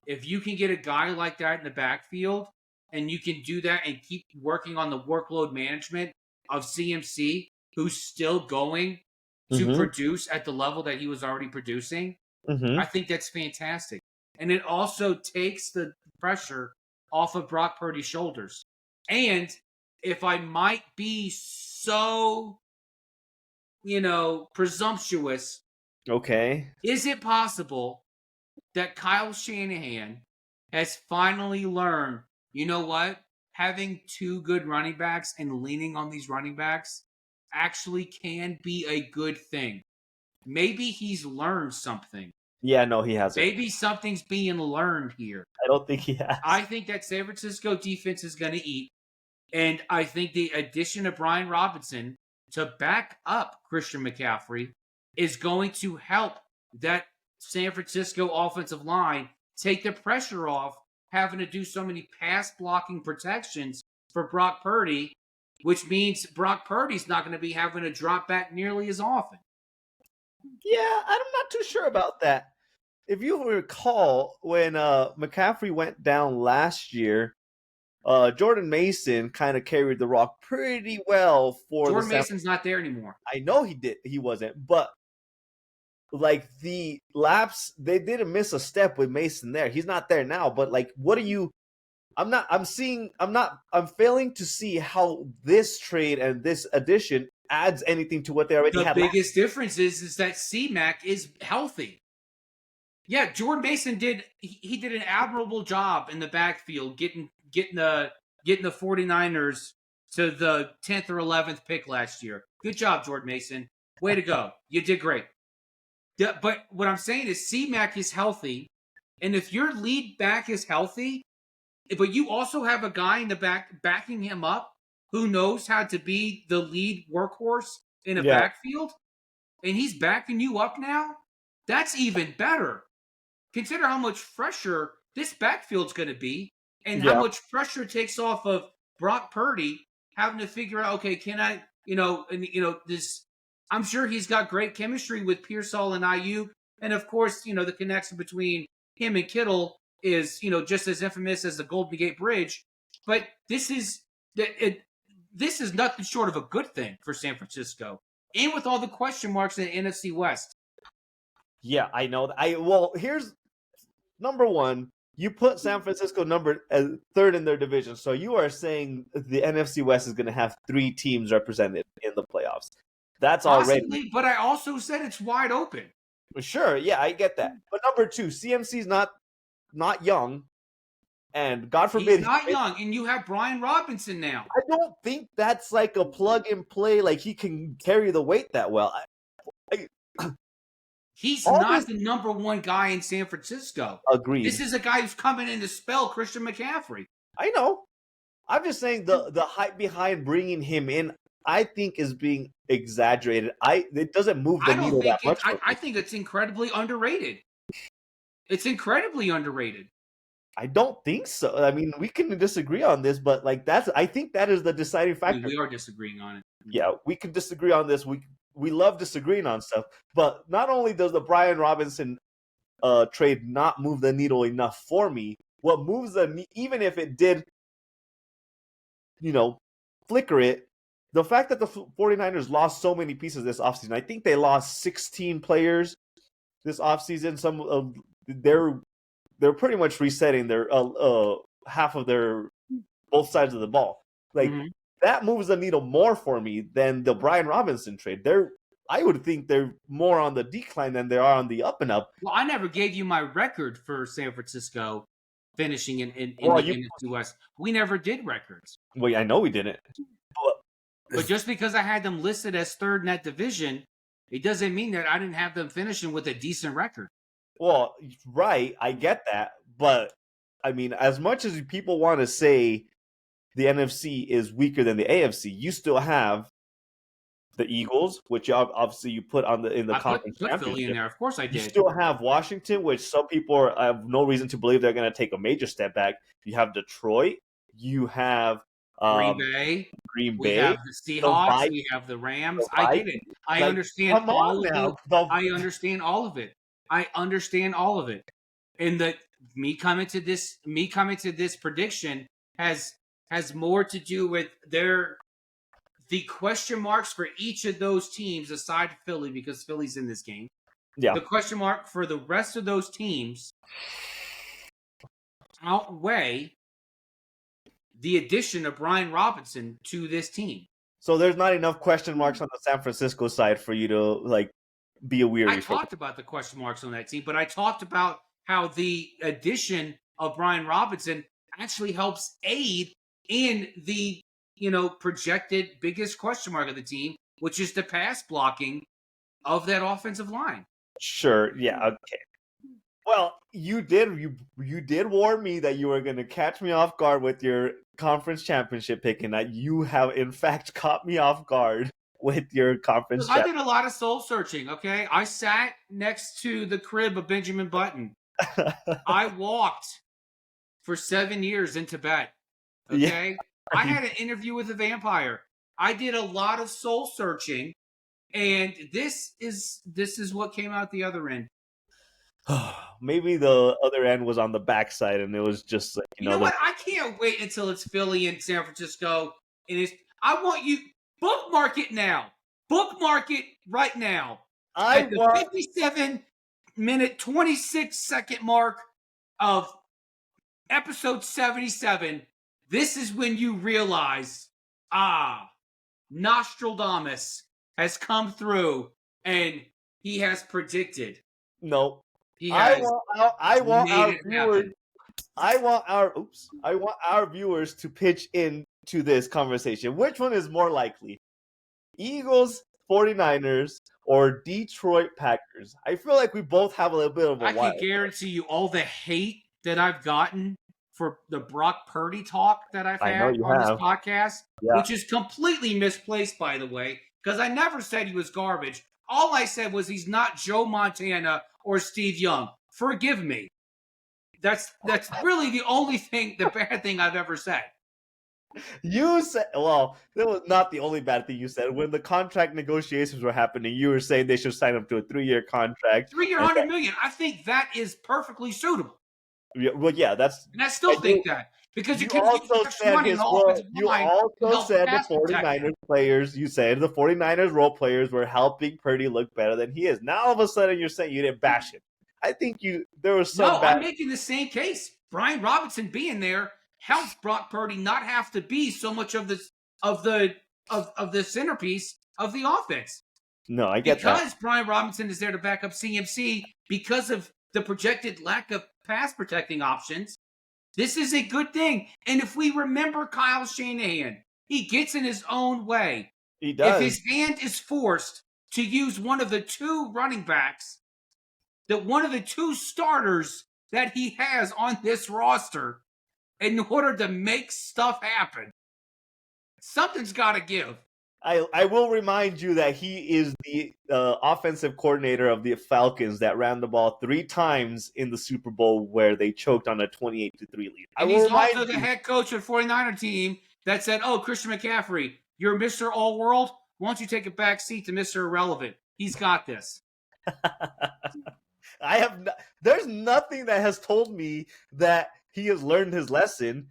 If you can get a guy like that in the backfield and you can do that and keep working on the workload management of CMC, who's still going to produce at the level that he was already producing, I think that's fantastic. And it also takes the pressure off of Brock Purdy's shoulders. And if I might be so, presumptuous, Okay. is it possible that Kyle Shanahan has finally learned, you know what? Having two good running backs and leaning on these running backs actually can be a good thing. Maybe he's learned something. Yeah, no, he hasn't. Maybe something's being learned here. I don't think he has. I think that San Francisco defense is going to eat. And I think the addition of Brian Robinson to back up Christian McCaffrey is going to help that San Francisco offensive line take the pressure off having to do so many pass blocking protections for Brock Purdy, which means Brock Purdy's not going to be having to drop back nearly as often. Yeah, I'm not too sure about that. If you recall, when McCaffrey went down last year, Jordan Mason kind of carried the rock pretty well for Jordan Mason's not there anymore. I know he wasn't, but like the laps, they didn't miss a step with Mason there. He's not there now, but like, what are you? I'm failing to see how this trade and this addition adds anything to what they already had. The biggest difference is that C-Mac is healthy. Yeah, Jordan Mason did an admirable job in the backfield getting the 49ers to the 10th or 11th pick last year. Good job, Jordan Mason. Way to go. You did great. But what I'm saying is C-Mac is healthy, and if your lead back is healthy, but you also have a guy in the back backing him up who knows how to be the lead workhorse in a backfield, and he's backing you up now, that's even better. Consider how much fresher this backfield's going to be and how much pressure it takes off of Brock Purdy having to figure out, okay, can I, this, I'm sure he's got great chemistry with Pearsall and Ayuk. And of course, the connection between him and Kittle is, just as infamous as the Golden Gate Bridge. But this is nothing short of a good thing for San Francisco. And with all the question marks in the NFC West. Yeah, I know. Well, here's number one. You put San Francisco third in their division, so you are saying the NFC West is going to have 3 teams represented in the playoffs. That's possibly, already. But I also said it's wide open. Sure, yeah, I get that. But number 2, CMC's not young, and God forbid he's not young, and you have Brian Robinson now. I don't think that's like a plug and play. Like he can carry the weight that well. He's not the number one guy in San Francisco. Agreed. This is a guy who's coming in to spell Christian McCaffrey. I know. I'm just saying the hype behind bringing him in, I think, is being exaggerated. It doesn't move the needle that much. I think it's incredibly underrated. It's incredibly underrated. I don't think so. I mean, we can disagree on this, but like I think that is the deciding factor. We are disagreeing on it. Yeah, we can disagree on this. We love disagreeing on stuff, but not only does the Brian Robinson trade not move the needle enough for me, what moves even if it did, flicker it, the fact that the 49ers lost so many pieces this offseason. I think they lost 16 players this offseason. Some they're pretty much resetting their half of their both sides of the ball. Like that moves the needle more for me than the Brian Robinson trade. I would think they're more on the decline than they are on the up and up. Well, I never gave you my record for San Francisco finishing in the NFC West. We never did records. Well, I know we didn't. But just because I had them listed as third in that division, it doesn't mean that I didn't have them finishing with a decent record. Well, right, I get that. But, I mean, as much as people want to say the NFC is weaker than the AFC, you still have the Eagles, which obviously you put in the conference put championship. Philly in there. Of course I did. You still have Washington, which some people have no reason to believe they're going to take a major step back. You have Detroit. You have Green Bay. We have the Seahawks. We have the Rams. I get it. I understand all of it. I understand all of it. I understand all of it. And me coming to this prediction has more to do with the question marks for each of those teams, aside Philly, because Philly's in this game. Yeah. The question mark for the rest of those teams outweigh the addition of Brian Robinson to this team. So there's not enough question marks on the San Francisco side for you to be a weary. I talked about the question marks on that team, but I talked about how the addition of Brian Robinson actually helps aid in the projected biggest question mark of the team, which is the pass blocking of that offensive line. Sure. Yeah. Okay. Well, you did warn me that you were going to catch me off guard with your conference championship pick, and that you have in fact caught me off guard with your conference. I did a lot of soul searching. Okay, I sat next to the crib of Benjamin Button. I walked for 7 years in Tibet. Okay. Yeah. I had an interview with a vampire. I did a lot of soul searching, and this is what came out the other end. Maybe the other end was on the backside, and it was just like, you know what? I can't wait until it's Philly and San Francisco, and I want you bookmark it now. Bookmark it right now. At the 57-minute, 26-second mark of episode 77. This is when you realize, Nostradamus has come through and he has predicted. No. I want our viewers to pitch in to this conversation. Which one is more likely? Eagles, 49ers, or Detroit Packers? I feel like we both have a little bit of a I can guarantee you all the hate that I've gotten for the Brock Purdy talk that I've had on this podcast, which is completely misplaced, by the way, because I never said he was garbage. All I said was he's not Joe Montana or Steve Young. Forgive me. That's really the bad thing I've ever said. You said, well, that was not the only bad thing you said. When the contract negotiations were happening, you were saying they should sign him to a 3-year contract. 3-year, $100 million. I think that is perfectly suitable. Yeah, well, yeah, that's. And I still think that because you also said the 49ers players. You said the 49ers role players were helping Purdy look better than he is. Now all of a sudden you're saying you didn't bash him. I think there was some. No, I'm making the same case. Brian Robinson being there helps Brock Purdy not have to be so much of the centerpiece of the offense. No, I get that. Because Brian Robinson is there to back up CMC because of the projected lack of pass protecting options. This is a good thing. And if we remember Kyle Shanahan, he gets in his own way. He does. If his hand is forced to use one of the two running backs, one of the two starters that he has on this roster in order to make stuff happen, something's got to give. I will remind you that he is the offensive coordinator of the Falcons that ran the ball 3 times in the Super Bowl where they choked on a 28-3 lead. And he's also the head coach of the 49er team that said, Christian McCaffrey, you're Mr. All-World. Why don't you take a back seat to Mr. Irrelevant? He's got this. There's nothing that has told me that he has learned his lesson.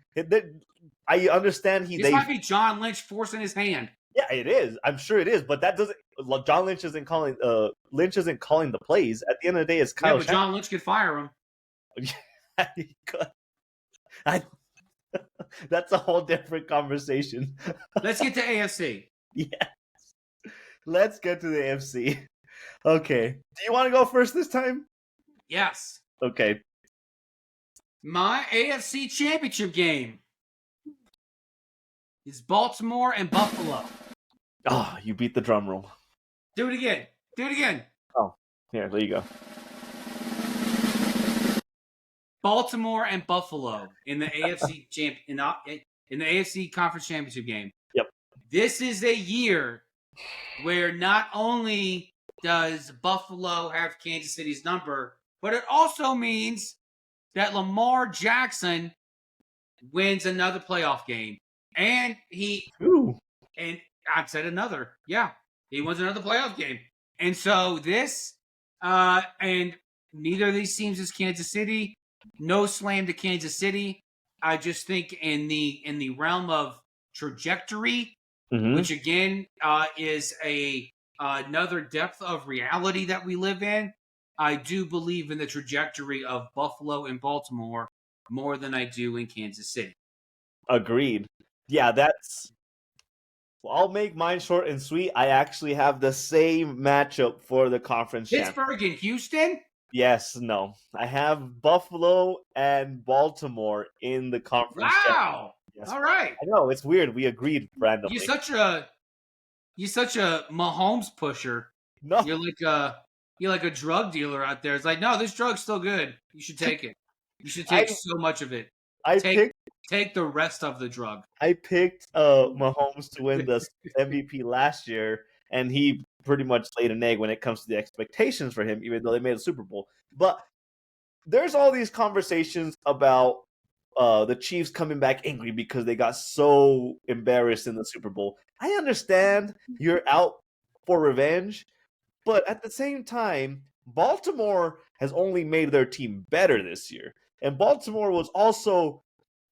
I understand This might be John Lynch forcing his hand. Yeah, it is. I'm sure it is, but that doesn't. John Lynch isn't calling. Lynch isn't calling the plays. At the end of the day, it's Kyle. Yeah, but John Lynch could fire him. That's a whole different conversation. Let's get to AFC. Yeah. Let's get to the AFC. Okay. Do you want to go first this time? Yes. Okay. My AFC championship game is Baltimore and Buffalo. Oh, you beat the drum roll. Do it again. Do it again. Oh, here, there you go. Baltimore and Buffalo in the AFC in the AFC Conference Championship game. Yep. This is a year where not only does Buffalo have Kansas City's number, but it also means that Lamar Jackson wins another playoff game. And I said another. Yeah. He wins another playoff game. And so this, and neither of these teams is Kansas City. No slam to Kansas City. I just think in the realm of trajectory, which again is another depth of reality that we live in, I do believe in the trajectory of Buffalo and Baltimore more than I do in Kansas City. Agreed. Yeah, I'll make mine short and sweet. I actually have the same matchup for the conference championship. Pittsburgh and Houston? Yes, no. I have Buffalo and Baltimore in the conference championship. Wow. Yes. All right. I know, it's weird. We agreed randomly. You're such a Mahomes pusher. No. You're like a drug dealer out there. It's like, no, this drug's still good. You should take it. You should take so much of it. Take the rest of the drug. I picked Mahomes to win the MVP last year, and he pretty much laid an egg when it comes to the expectations for him, even though they made a Super Bowl. But there's all these conversations about the Chiefs coming back angry because they got so embarrassed in the Super Bowl. I understand you're out for revenge, but at the same time, Baltimore has only made their team better this year. And Baltimore was also,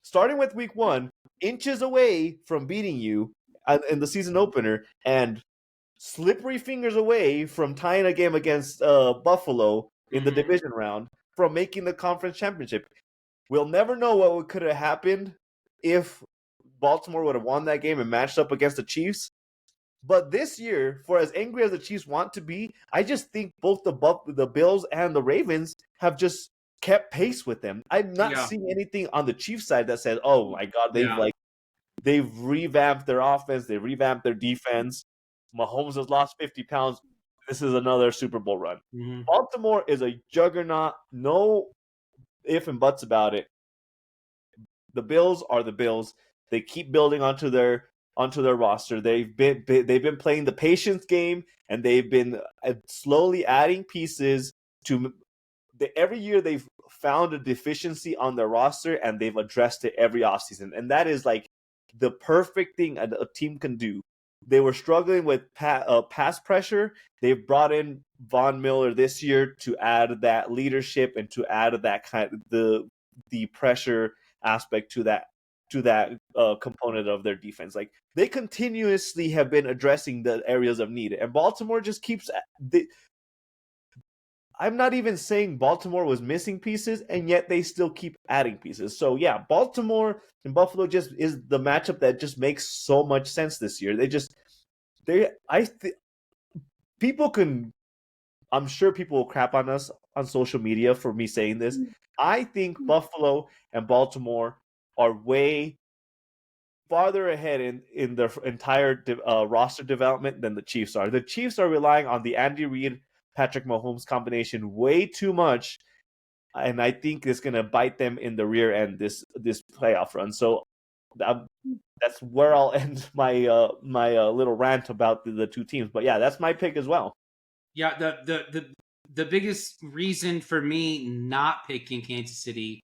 starting with week 1, inches away from beating you in the season opener and slippery fingers away from tying a game against Buffalo in the division round from making the conference championship. We'll never know what could have happened if Baltimore would have won that game and matched up against the Chiefs. But this year, for as angry as the Chiefs want to be, I just think both the Bills and the Ravens have just kept pace with them. I'm not seeing anything on the Chiefs side that says, "Oh my God, they've revamped their offense, they revamped their defense. Mahomes has lost 50 pounds. This is another Super Bowl run." Baltimore is a juggernaut. No if and buts about it. The Bills are the Bills. They keep building onto their roster. They've been playing the patience game, and they've been slowly adding pieces to. Every year they've found a deficiency on their roster, and they've addressed it every offseason. And that is like the perfect thing a team can do. They were struggling with pass pressure. They've brought in Von Miller this year to add that leadership and to add that kind of the pressure aspect to that component of their defense. Like, they continuously have been addressing the areas of need, and Baltimore just keeps. I'm not even saying Baltimore was missing pieces, and yet they still keep adding pieces. So yeah, Baltimore and Buffalo just is the matchup that just makes so much sense this year. I'm sure people will crap on us on social media for me saying this. I think Buffalo and Baltimore are way farther ahead in their entire roster development than the Chiefs are. The Chiefs are relying on the Andy Reid, Patrick Mahomes combination way too much, and I think it's going to bite them in the rear end this playoff run. So that's where I'll end my little rant about the two teams. But yeah, that's my pick as well. Yeah, the biggest reason for me not picking Kansas City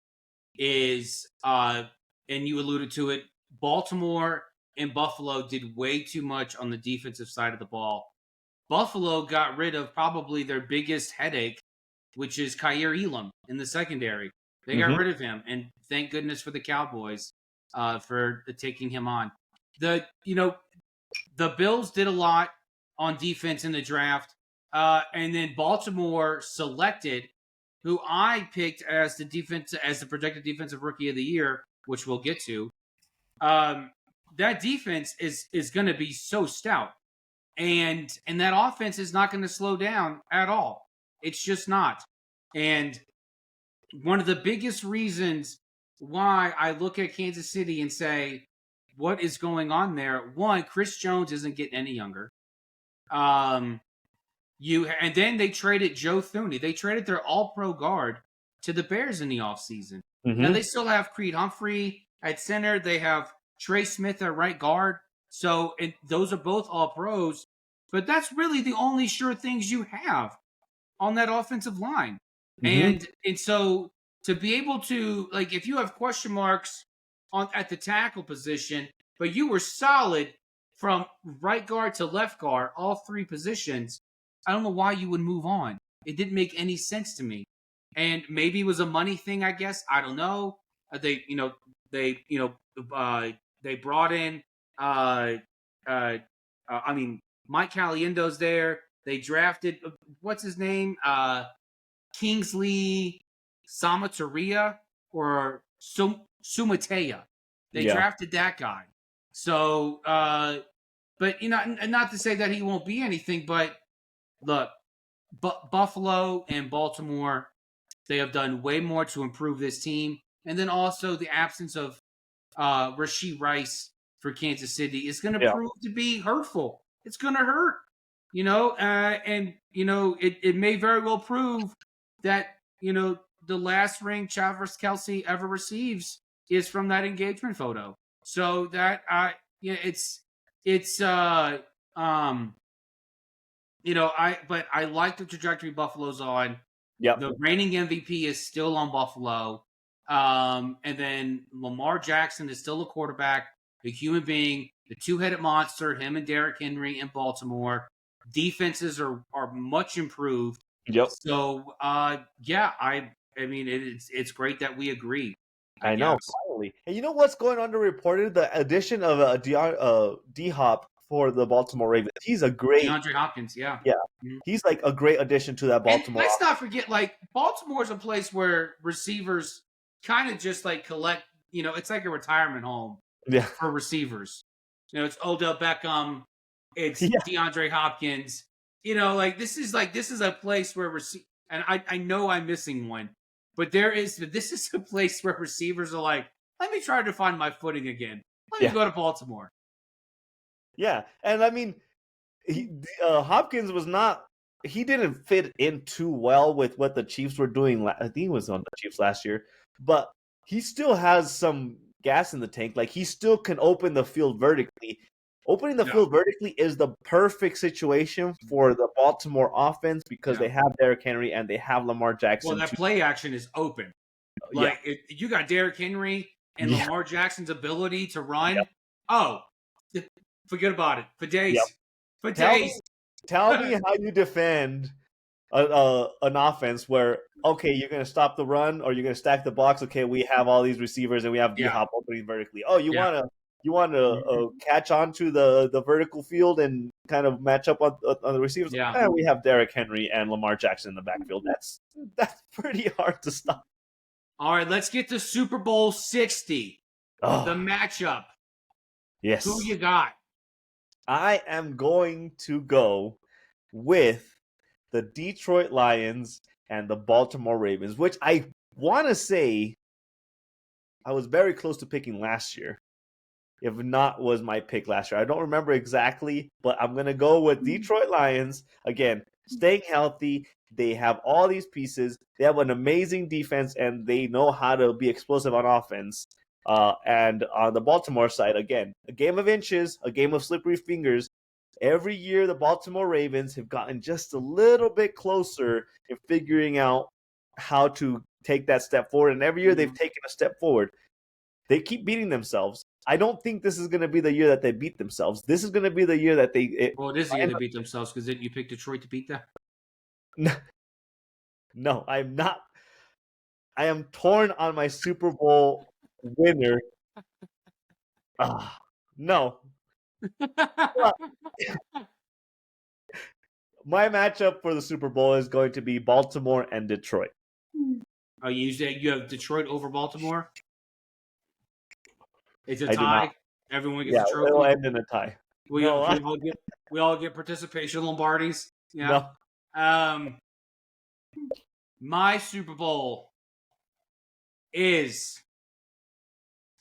is, and you alluded to it, Baltimore and Buffalo did way too much on the defensive side of the ball. Buffalo got rid of probably their biggest headache, which is Khair Elam in the secondary. They got rid of him, and thank goodness for the Cowboys for taking him on. The Bills did a lot on defense in the draft, and then Baltimore selected who I picked as the projected defensive rookie of the year, which we'll get to. that defense is going to be so stout, and that offense is not going to slow down at all. It's just not. And one of the biggest reasons why I look at Kansas City and say, what is going on there? One, Chris Jones isn't getting any younger. And then they traded Joe Thuney. They traded their all-pro guard to the Bears in the offseason. Mm-hmm. Now, they still have Creed Humphrey at center. They have Trey Smith at right guard. So those are both all-pros. But that's really the only sure things you have on that offensive line. Mm-hmm. And so to be able to, like, if you have question marks at the tackle position, but you were solid from right guard to left guard, all three positions, I don't know why you would move on. It didn't make any sense to me. And maybe it was a money thing, I guess. I don't know. They brought in, Mike Caliendo's there. They drafted, what's his name? Kingsley Samataria or Sumatea. They drafted that guy. So, but, not to say that he won't be anything, but look, Buffalo and Baltimore, they have done way more to improve this team. And then also the absence of Rashee Rice for Kansas City is going to prove to be hurtful. It's going to hurt, it may very well prove that, the last ring Travis Kelce ever receives is from that engagement photo. So that, but I like the trajectory Buffalo's on. Yep. The reigning MVP is still on Buffalo. And then Lamar Jackson is still a quarterback, a human being, the two-headed monster, him and Derrick Henry in Baltimore. Defenses are much improved. Yep. So, it's great that we agree. I know, finally. And you know what's going underreported? The addition of D-Hop for the Baltimore Ravens. He's a great... DeAndre Hopkins, yeah. Yeah. Mm-hmm. He's like a great addition to that Baltimore. And let's not forget, like, Baltimore's a place where receivers kind of just, like, collect, it's like a retirement home for receivers. It's Odell Beckham. It's DeAndre Hopkins. This is a place where and I know I'm missing one, but this is a place where receivers are like, let me try to find my footing again. Let me go to Baltimore. Yeah, and I mean, Hopkins he didn't fit in too well with what the Chiefs were doing. I think he was on the Chiefs last year, but he still has some gas in the tank. Like, he still can open the field vertically. Opening the field vertically is the perfect situation for the Baltimore offense because they have Derrick Henry and they have Lamar Jackson. Well, that play action is open. Like, if you got Derrick Henry and Lamar Jackson's ability to run, forget about it. For days. For days. Tell me how you defend an offense where, okay, you're going to stop the run or you're going to stack the box. Okay, we have all these receivers and we have D-Hop opening vertically. Oh, you want to catch on to the vertical field and kind of match up on the receivers? Yeah. We have Derrick Henry and Lamar Jackson in the backfield. That's pretty hard to stop. All right, let's get to Super Bowl 60. The matchup. Yes. Who you got? I am going to go with the Detroit Lions and the Baltimore Ravens, which I want to say I was very close to picking last year. If not, was my pick last year. I don't remember exactly, but I'm going to go with Detroit Lions. Again, staying healthy. They have all these pieces. They have an amazing defense, and they know how to be explosive on offense. And on the Baltimore side, again, a game of inches, a game of slippery fingers. Every year, the Baltimore Ravens have gotten just a little bit closer in figuring out how to take that step forward. And every year, they've taken a step forward. They keep beating themselves. I don't think this is going to be the year that they beat themselves. This is going to be the year that they... Well, it is the year to beat themselves because didn't you pick Detroit to beat them? No, I'm not. I am torn on my Super Bowl winner. No. My matchup for the Super Bowl is going to be Baltimore and Detroit. Oh, you have Detroit over Baltimore? It's a I do tie. not. Everyone gets Yeah, a trophy. it'll end in a tie. We, No, we all get participation Lombardis. Yeah. no. My Super Bowl is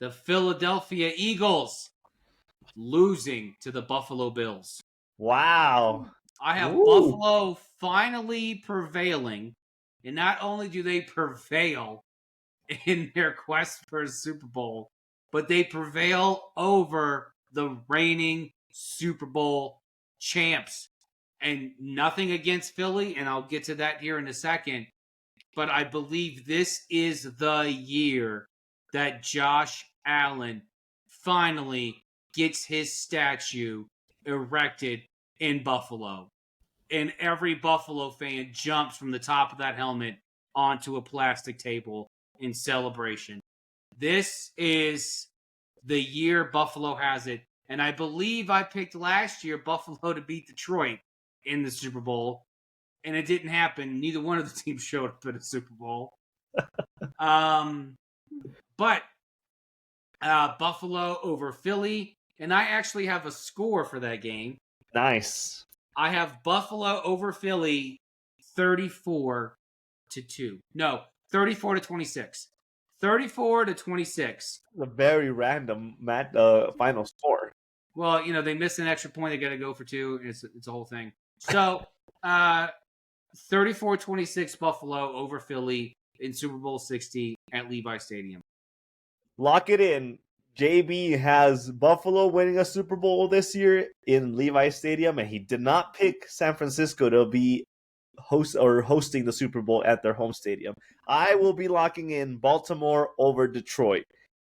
the Philadelphia Eagles losing to the Buffalo Bills. Wow. I have Ooh. Buffalo finally prevailing, and not only do they prevail in their quest for a Super Bowl, but they prevail over the reigning Super Bowl champs. And nothing against Philly, and I'll get to that here in a second, but I believe this is the year that Josh Allen finally gets his statue erected in Buffalo. And every Buffalo fan jumps from the top of that helmet onto a plastic table in celebration. This is the year Buffalo has it. And I believe I picked last year Buffalo to beat Detroit in the Super Bowl. And it didn't happen. Neither one of the teams showed up at a Super Bowl. But Buffalo over Philly. And I actually have a score for that game. Nice. I have Buffalo over Philly 34-2. No, 34-26. 34-26. A very random final score. Well, they missed an extra point. They got to go for 2. And it's a whole thing. So, 34-26 Buffalo over Philly in Super Bowl 60 at Levi Stadium. Lock it in. JB has Buffalo winning a Super Bowl this year in Levi Stadium, and he did not pick San Francisco to be hosting the Super Bowl at their home stadium. I will be locking in Baltimore over Detroit.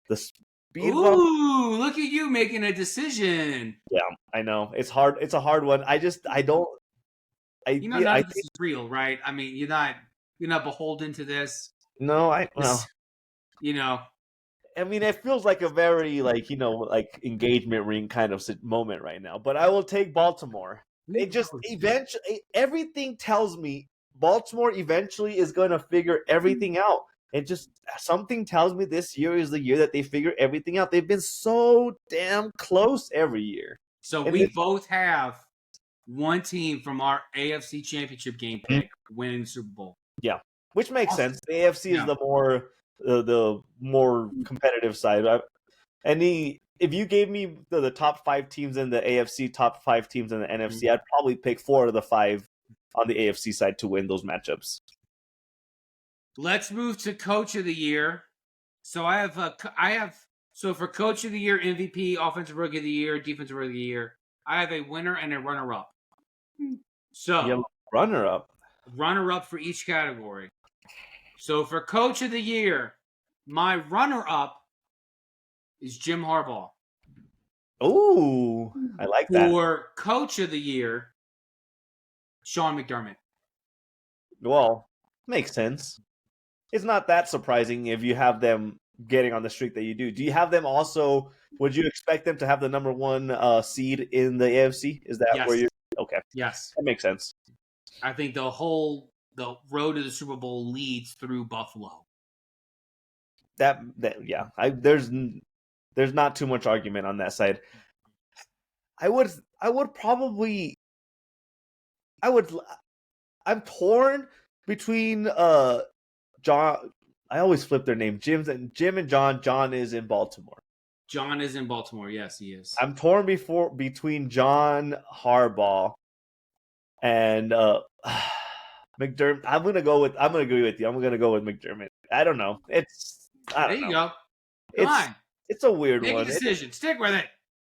The speed bump. Ooh, look at you making a decision. Yeah, I know. It's hard. It's a hard one. I don't. None of this is real, right? I mean, you're not beholden to this. No, I mean, it feels like a very engagement ring kind of moment right now. But I will take Baltimore. It just eventually, everything tells me Baltimore eventually is going to figure everything out. And just something tells me this year is the year that they figure everything out. They've been so damn close every year. So we both have one team from our AFC Championship game pick winning the Super Bowl. Yeah, which makes sense. The AFC is the more competitive side. If you gave me the top 5 teams in the AFC, top 5 teams in the NFC, I'd probably pick 4 of the 5 on the AFC side to win those matchups. Let's move to Coach of the Year. So so for Coach of the Year, MVP, Offensive Rookie of the Year, Defensive Rookie of the Year, I have a winner and a runner-up. So runner-up for each category. So for Coach of the Year, my runner-up is Jim Harbaugh. Oh, I like that. For Coach of the Year, Sean McDermott. Well, makes sense. It's not that surprising if you have them getting on the streak that you do. Do you have them also? Would you expect them to have the number 1 seed in the AFC? Is that where you're? Okay. Yes. That makes sense. I think the road to the Super Bowl leads through Buffalo. There's not too much argument on that side. I'm torn between John. I always flip their name. Jim and John. John is in Baltimore. John is in Baltimore. Yes, he is. I'm torn between John Harbaugh and McDermott. I'm gonna agree with you. I'm gonna go with McDermott. I don't know. There you go. Come on. It's a weird one. Make a decision. Stick with it.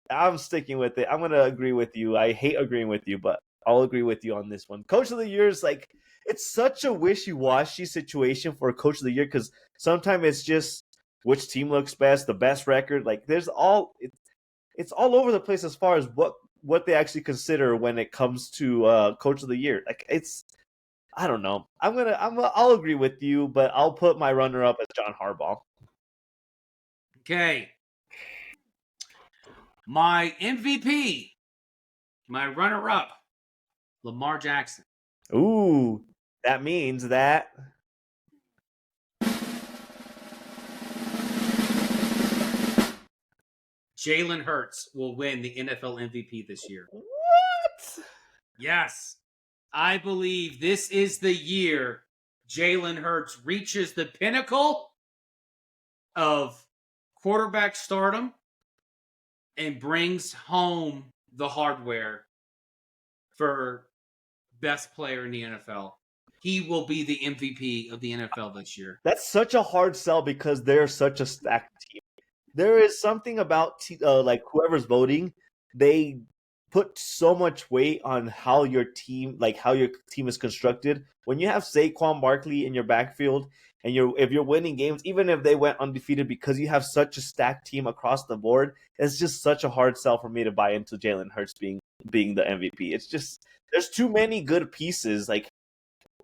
I'm sticking with it. I'm gonna agree with you. I hate agreeing with you, but I'll agree with you on this one. Coach of the Year is it's such a wishy-washy situation for a Coach of the Year because sometimes it's just which team looks best, the best record. It's all over the place as far as what they actually consider when it comes to Coach of the Year. I don't know. I'll agree with you, but I'll put my runner-up as John Harbaugh. Okay. My MVP, my runner-up, Lamar Jackson. Ooh, that means that Jalen Hurts will win the NFL MVP this year. What? Yes. I believe this is the year Jalen Hurts reaches the pinnacle of quarterback stardom and brings home the hardware for best player in the NFL. He will be the MVP of the NFL this year. That's such a hard sell because they're such a stacked team. There is something about like whoever's voting, they put so much weight on how your team is constructed. When you have Saquon Barkley in your backfield and if you're winning games, even if they went undefeated because you have such a stacked team across the board, it's just such a hard sell for me to buy into Jalen Hurts being the MVP. It's just there's too many good pieces. Like,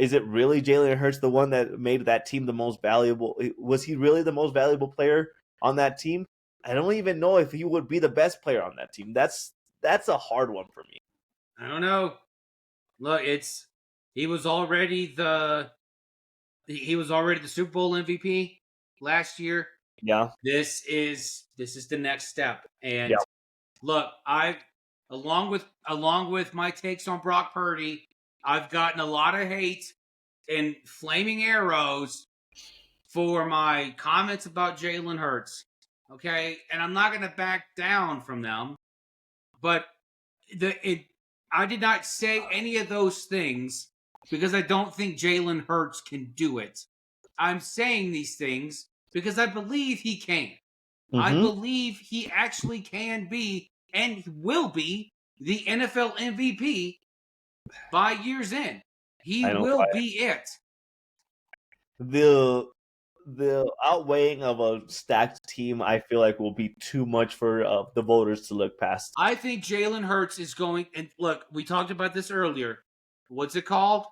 is it really Jalen Hurts the one that made that team the most valuable? Was he really the most valuable player on that team? I don't even know if he would be the best player on that team. That's a hard one for me. I don't know. Look, he was already the Super Bowl MVP last year. Yeah. This is the next step. And Yeah. look, along with my takes on Brock Purdy, I've gotten a lot of hate and flaming arrows for my comments about Jalen Hurts. Okay, and I'm not going to back down from them. But I did not say any of those things because I don't think Jalen Hurts can do it. I'm saying these things because I believe he can. Mm-hmm. I believe he actually can be and will be the NFL MVP by year's end. He will be it. The outweighing of a stacked team, I feel like, will be too much for the voters to look past. I think Jalen Hurts is going, and look, we talked about this earlier. What's it called?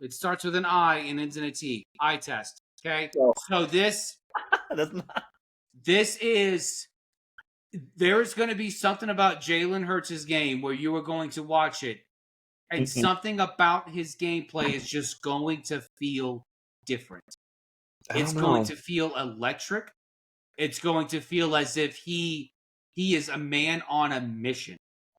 It starts with an I and ends in a T. Eye test. Okay, so this That's not. There's going to be something about Jalen Hurts' game where you are going to watch it, and something about his gameplay is just going to feel different. It's going to feel electric. It's going to feel as if he is a man on a mission.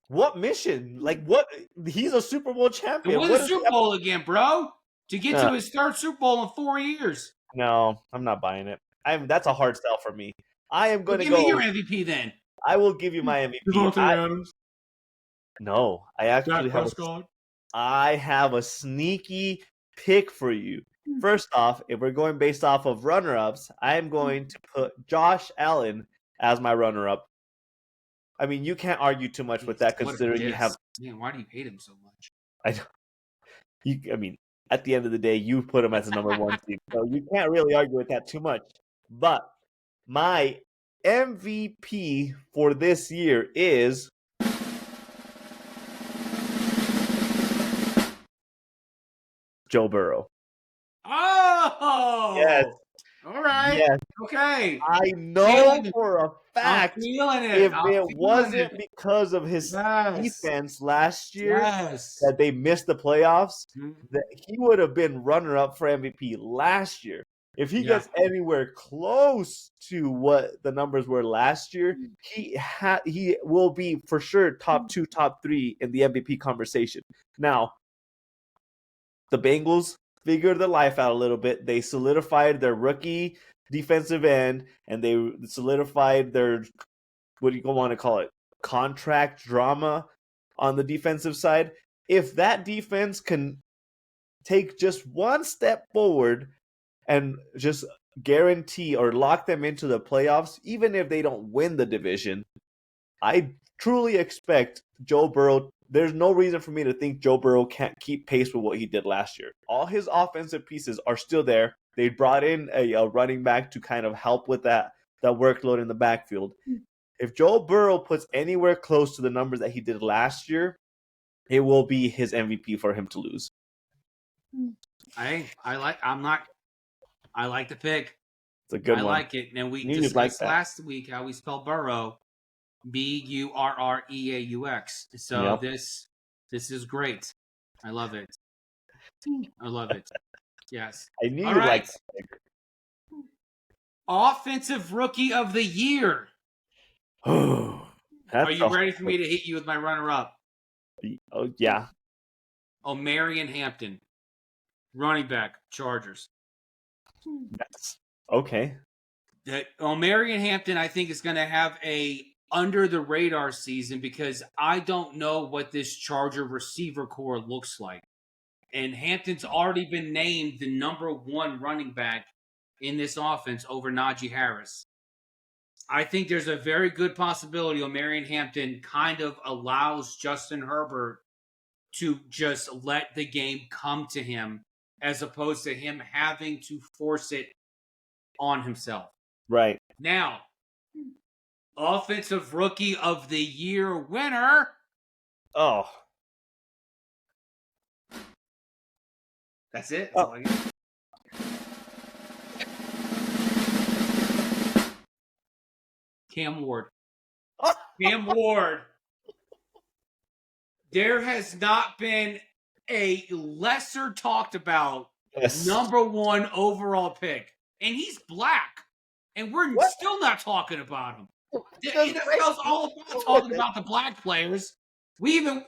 What mission? Like what? He's a Super Bowl champion. It was a Super Bowl again, bro. To get to his third Super Bowl in 4 years. No, I'm not buying it. That's a hard sell for me. I am going to go. Give me your MVP then. I will give you my MVP. No, I actually have a sneaky pick for you. First off, if we're going based off of runner-ups, I am going to put Josh Allen as my runner-up. I mean, you can't argue too much with that considering you have... Man, why do you hate him so much? I mean, at the end of the day, you put him as the number one seed, so you can't really argue with that too much. But my MVP for this year is... Joe Burrow. Oh! Yes. All right. Yes. Okay. I know for a fact if it wasn't because of his defense last year that they missed the playoffs, that he would have been runner-up for MVP last year. If he gets anywhere close to what the numbers were last year, he will be for sure top 2, top 3 in the MVP conversation. Now, the Bengals figured their life out a little bit. They solidified their rookie defensive end, and they solidified their, what do you want to call it, contract drama on the defensive side. If that defense can take just one step forward and just guarantee or lock them into the playoffs, even if they don't win the division, I truly expect Joe Burrow. There's no reason for me to think Joe Burrow can't keep pace with what he did last year. All his offensive pieces are still there. They brought in a running back to kind of help with that workload in the backfield. If Joe Burrow puts anywhere close to the numbers that he did last year, it will be his MVP for him to lose. I like the pick. It's a good one. I like it. And we discussed last week how we spell Burrow. Burreaux. So this is great. I love it. Yes. I knew you liked that. Offensive Rookie of the Year. Are you ready for me to hit you with my runner-up? Oh, yeah. Marion Hampton, running back, Chargers. That's okay. Marion Hampton, I think, is going to have a under-the-radar season because I don't know what this Charger receiver core looks like. And Hampton's already been named the number 1 running back in this offense over Najee Harris. I think there's a very good possibility Marion Hampton kind of allows Justin Herbert to just let the game come to him as opposed to him having to force it on himself. Right. Now, Offensive Rookie of the Year winner. Oh. That's it. That's all I get. Cam Ward. Cam Ward. There has not been a lesser talked about number 1 overall pick. And he's black. And we're still not talking about him. The NFL's all about talking about the black players. They even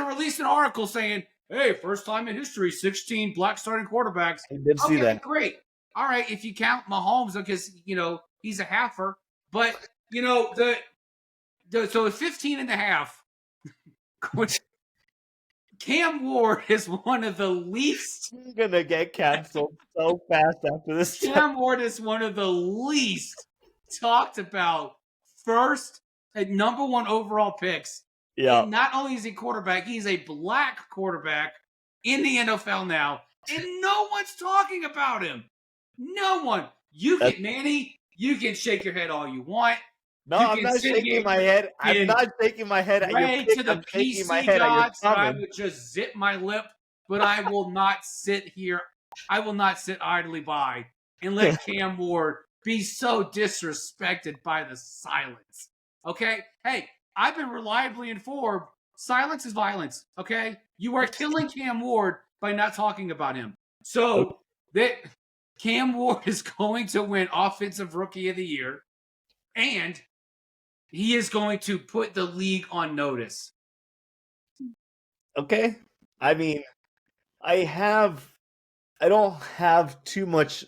released an article saying, hey, first time in history, 16 black starting quarterbacks. I did see that. Great. All right, if you count Mahomes, because, he's a halfer. But, so 15 and a half. Cam Ward is one of the least. I'm going to get canceled so fast after this. Cam Ward is one of the least talked about first and number 1 overall picks. Yeah. And not only is he quarterback, he's a black quarterback in the NFL now. And no one's talking about him. No one. Manny, you can shake your head all you want. No, I'm not shaking my head. I'm not shaking my head at your pick. To the I'm shaking PC my head gods, at your I would just zip my lip, but I will not sit here. I will not sit idly by and let Cam Ward be so disrespected by the silence. Okay? Hey, I've been reliably informed. Silence is violence. Okay? You are killing Cam Ward by not talking about him. So that Cam Ward is going to win Offensive Rookie of the Year, and he is going to put the league on notice. Okay. I mean, I don't have too much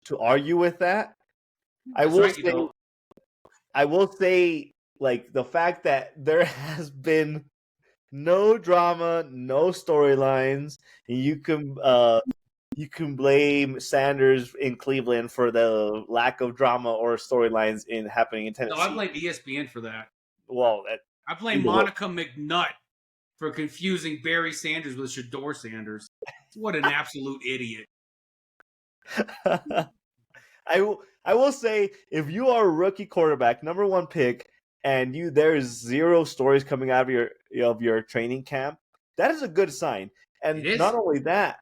to argue with that. I will say, like, the fact that there has been no drama, no storylines, and you can blame Sanders in Cleveland for the lack of drama or storylines happening in Tennessee. No, I blame ESPN for that. Well, I blame Monica McNutt for confusing Barry Sanders with Shador Sanders. What an absolute idiot. I will say, if you are a rookie quarterback, number 1 pick, and there's 0 stories coming out of your training camp, that is a good sign. And not only that,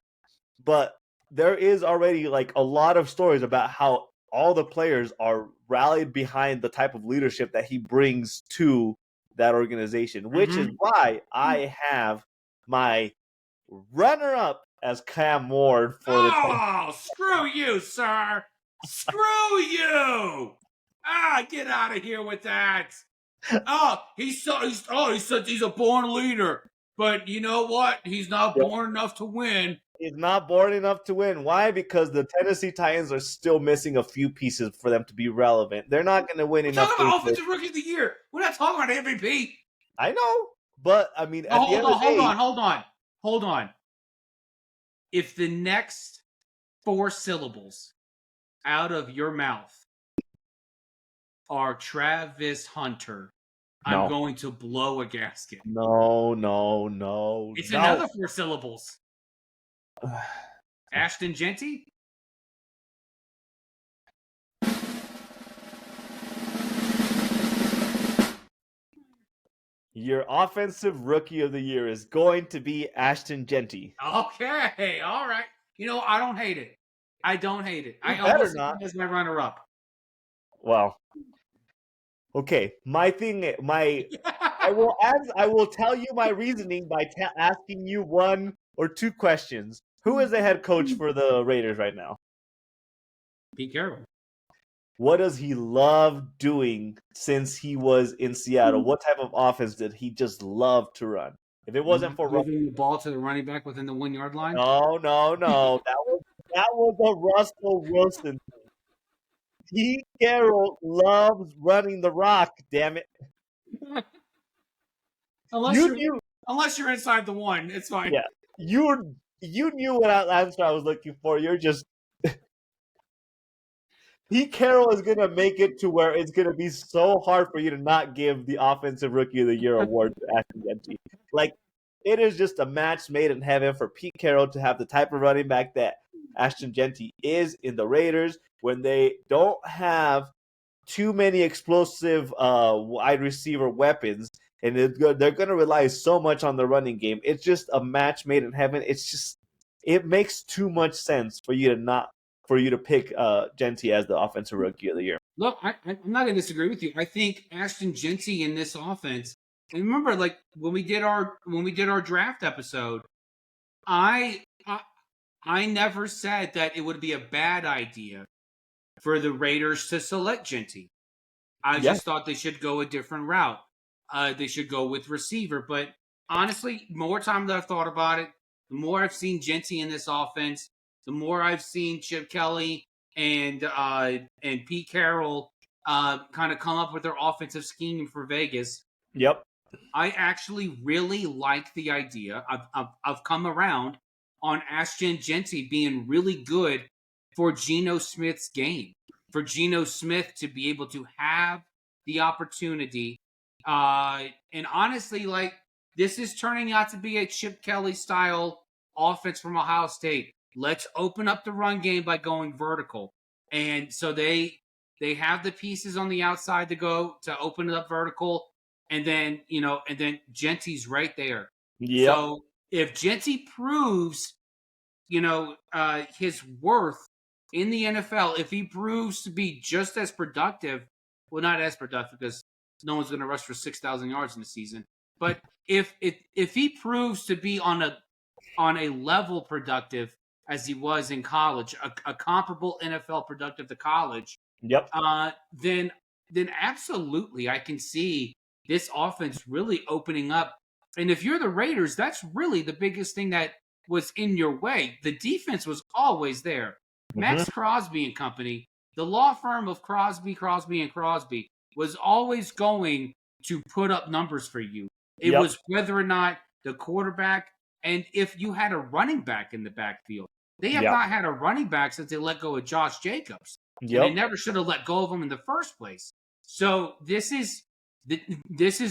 but there is already like a lot of stories about how all the players are rallied behind the type of leadership that he brings to that organization, which is why I have my runner-up as Cam Ward for the. Oh, screw you, sir! Screw you! Get out of here with that! He said he's a born leader, but you know what? He's not born enough to win. He's not born enough to win. Why? Because the Tennessee Titans are still missing a few pieces for them to be relevant. They're not going to win enough. We're talking about Offensive Rookie of the Year. We're not talking about MVP. I know, but I mean, hold on. If the next 4 syllables out of your mouth are Travis Hunter, I'm going to blow a gasket. No. It's another 4 syllables. Ashton Genty? Your Offensive Rookie of the Year is going to be Ashton Genty. Okay, all right. I don't hate it. I better not. As my runner-up. Well, okay. I will tell you my reasoning by asking you 1 or 2 questions. Who is the head coach for the Raiders right now? Pete Carroll. what does he love doing since he was in Seattle? What type of offense did he just love to run? If it wasn't for moving the ball to the running back within the 1 yard line. no, that was a Russell Wilson. Pete Carroll loves running the rock. Damn it! Unless you're inside the 1, it's fine. Yeah, you knew what answer I was looking for. You're just Pete Carroll is gonna make it to where it's gonna be so hard for you to not give the Offensive Rookie of the Year award to Ashton Jeanty. Like, it is just a match made in heaven for Pete Carroll to have the type of running back that Ashton Jeanty is in the Raiders when they don't have too many explosive wide receiver weapons, and they're going to rely so much on the running game. It's just a match made in heaven. It makes too much sense for you to pick Jeanty as the Offensive Rookie of the Year. Look, I'm not going to disagree with you. I think Ashton Jeanty in this offense. And remember, like when we did our draft episode, I never said that it would be a bad idea for the Raiders to select Jeanty. I just thought they should go a different route. They should go with receiver. But honestly, more time that I've thought about it, the more I've seen Jeanty in this offense, the more I've seen Chip Kelly and Pete Carroll kind of come up with their offensive scheme for Vegas. Yep. I actually really like the idea. I've come around on Ashton Jeanty being really good for Geno Smith's game, for Geno Smith to be able to have the opportunity. And honestly, like, this is turning out to be a Chip Kelly style offense from Ohio State. Let's open up the run game by going vertical. And so they have the pieces on the outside to go to open it up vertical. And then, Jeanty's right there. Yep. So if Jeanty proves, his worth in the NFL, if he proves to be just as productive, well, not as productive because no one's going to rush for 6,000 yards in the season. But if he proves to be on a level productive as he was in college, a comparable NFL productive to college, yep. Then absolutely I can see this offense really opening up. And if you're the Raiders, that's really the biggest thing that was in your way. The defense was always there. Mm-hmm. Max Crosby and company, the law firm of Crosby, and Crosby, was always going to put up numbers for you. It was whether or not the quarterback, and if you had a running back in the backfield. They have not had a running back since they let go of Josh Jacobs. Yep. And they never should have let go of him in the first place. So this is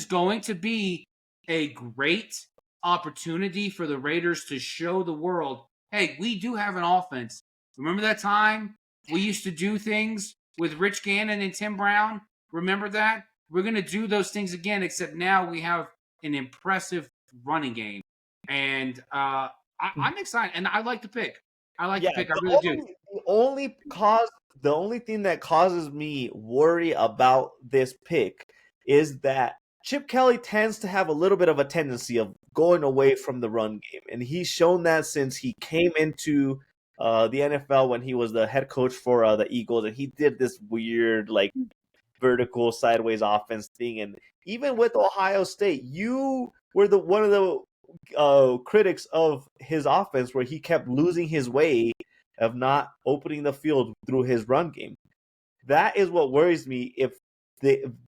going to be a great opportunity for the Raiders to show the world, hey, we do have an offense. Remember that time we used to do things with Rich Gannon and Tim Brown? Remember that? We're going to do those things again, except now we have an impressive running game. And I'm excited, and I like the pick. The pick. I really do. The only thing that causes me worry about this pick is that Chip Kelly tends to have a little bit of a tendency of going away from the run game. And he's shown that since he came into the NFL when he was the head coach for the Eagles. And he did this weird, like, vertical sideways offense thing. And even with Ohio State, you were one of the critics of his offense where he kept losing his way of not opening the field through his run game. That is what worries me if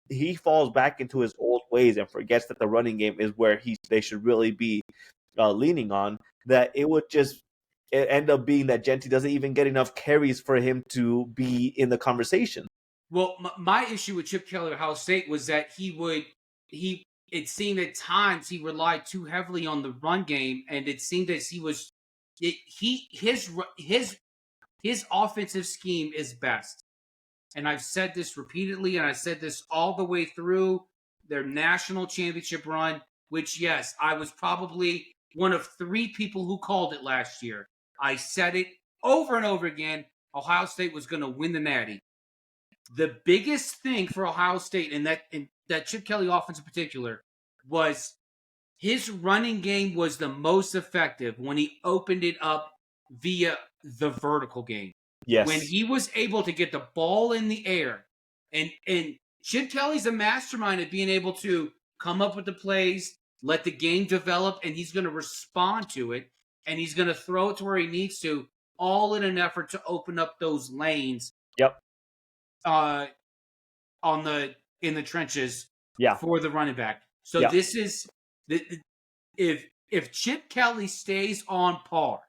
he falls back into his old ways and forgets that the running game is where they should really be leaning on, that it would just end up being that Jeanty doesn't even get enough carries for him to be in the conversation. Well, my issue with Chip Kelly at Ohio State was that it seemed at times he relied too heavily on the run game, and it seemed that his offensive scheme is best. And I've said this repeatedly, and I said this all the way through their national championship run, which, yes, I was probably one of 3 people who called it last year. I said it over and over again. Ohio State was going to win the Natty. The biggest thing for Ohio State, and that Chip Kelly offense in particular, was his running game was the most effective when he opened it up via the vertical game. Yes. When he was able to get the ball in the air, and Chip Kelly's a mastermind at being able to come up with the plays, let the game develop, and he's going to respond to it, and he's going to throw it to where he needs to, all in an effort to open up those lanes. Yep. In the trenches. Yeah. For the running back. So Yeah. this is if Chip Kelly stays on par.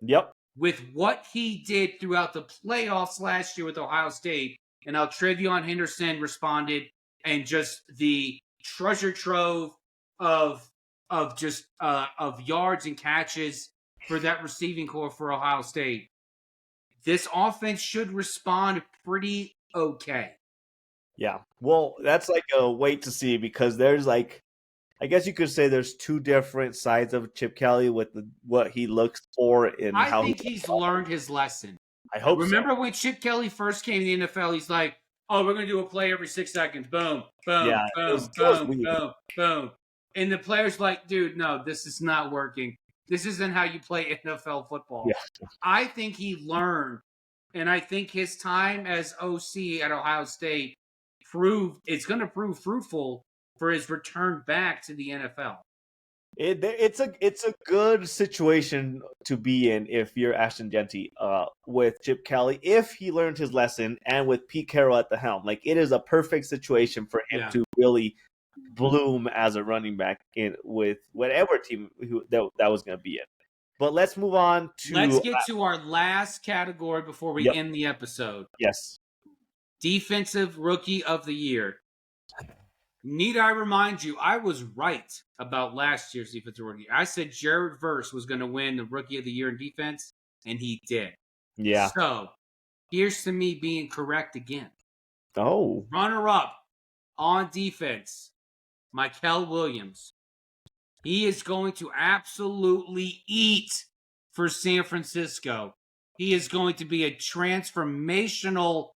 Yep. With what he did throughout the playoffs last year with Ohio State, and how Travion Henderson responded, and just the treasure trove of yards and catches for that receiving core for Ohio State. This offense should respond pretty okay. Yeah. Well, that's like a wait to see, because there's like, I guess you could say there's two different sides of Chip Kelly with what he looks for and how. I think he's learned his lesson. I hope. Remember when Chip Kelly first came to the NFL, he's like, "Oh, we're going to do a play every 6 seconds. Boom, boom, Yeah, boom, boom, boom." And the player's like, "Dude, no, this is not working. This isn't how you play NFL football." Yeah. I think he learned, and I think his time as OC at Ohio State it's going to prove fruitful for his return back to the NFL. It's a good situation to be in if you're Ashton Genty with Chip Kelly, if he learned his lesson, and with Pete Carroll at the helm. Like, it is a perfect situation for him to really bloom as a running back with whatever team that was going to be in. But let's move on to... Let's get to our last category before we end the episode. Yes. Defensive Rookie of the Year. Need I remind you, I was right about last year's defensive rookie. I said Jared Verse was going to win the Rookie of the Year in defense, and he did. Yeah. So, here's to me being correct again. Oh. Runner-up on defense, Mikel Williams. He is going to absolutely eat for San Francisco. He is going to be a transformational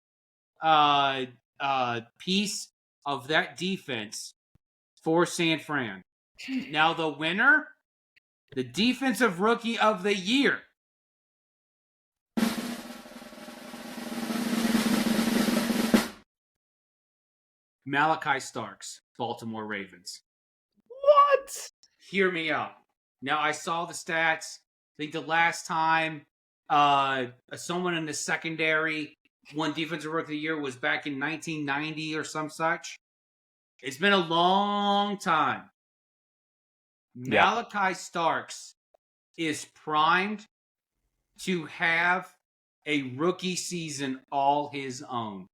piece of that defense for San Fran. Now the winner, the Defensive Rookie of the Year. Malachi Starks, Baltimore Ravens. What? Hear me out. Now I saw the stats. I think the last time someone in the secondary won Defensive Rookie of the Year was back in 1990 or some such. It's been a long time. Malachi Starks is primed to have a rookie season all his own.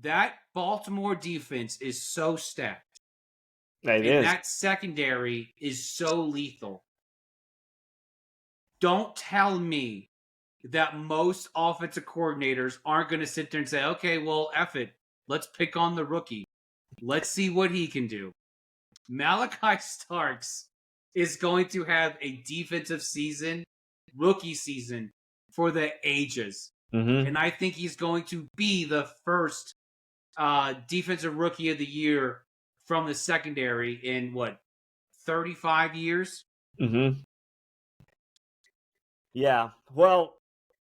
That Baltimore defense is so stacked. That secondary is so lethal. Don't tell me that most offensive coordinators aren't going to sit there and say, okay, well, F it. Let's pick on the rookie. Let's see what he can do. Malachi Starks is going to have a defensive season, rookie season, for the ages. Mm-hmm. And I think he's going to be the first defensive rookie of the year from the secondary in, 35 years? Mm-hmm. Yeah. Well,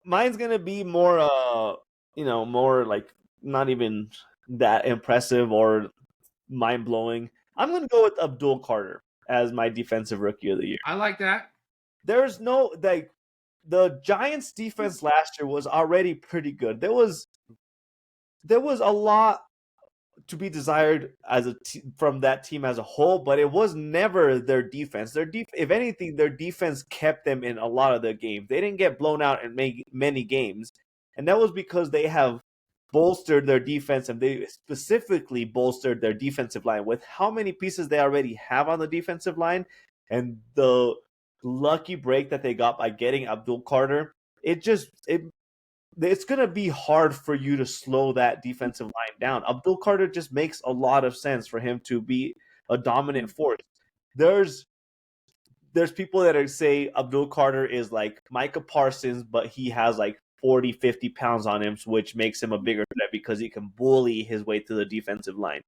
mine's going to be more, more like not even that impressive or mind-blowing. I'm going to go with Abdul Carter as my defensive rookie of the year. I like that. There's no, the Giants defense last year was already pretty good. There was a lot to be desired from that team as a whole, but it was never their defense. If anything, their defense kept them in a lot of their games. They didn't get blown out in many games, and that was because they have bolstered their defense, and they specifically bolstered their defensive line with how many pieces they already have on the defensive line, and the lucky break that they got by getting Abdul Carter. It's going to be hard for you to slow that defensive line down. Abdul Carter just makes a lot of sense for him to be a dominant force. There's people that say Abdul Carter is like Micah Parsons, but he has like 40, 50 pounds on him, which makes him a bigger threat because he can bully his way to the defensive line.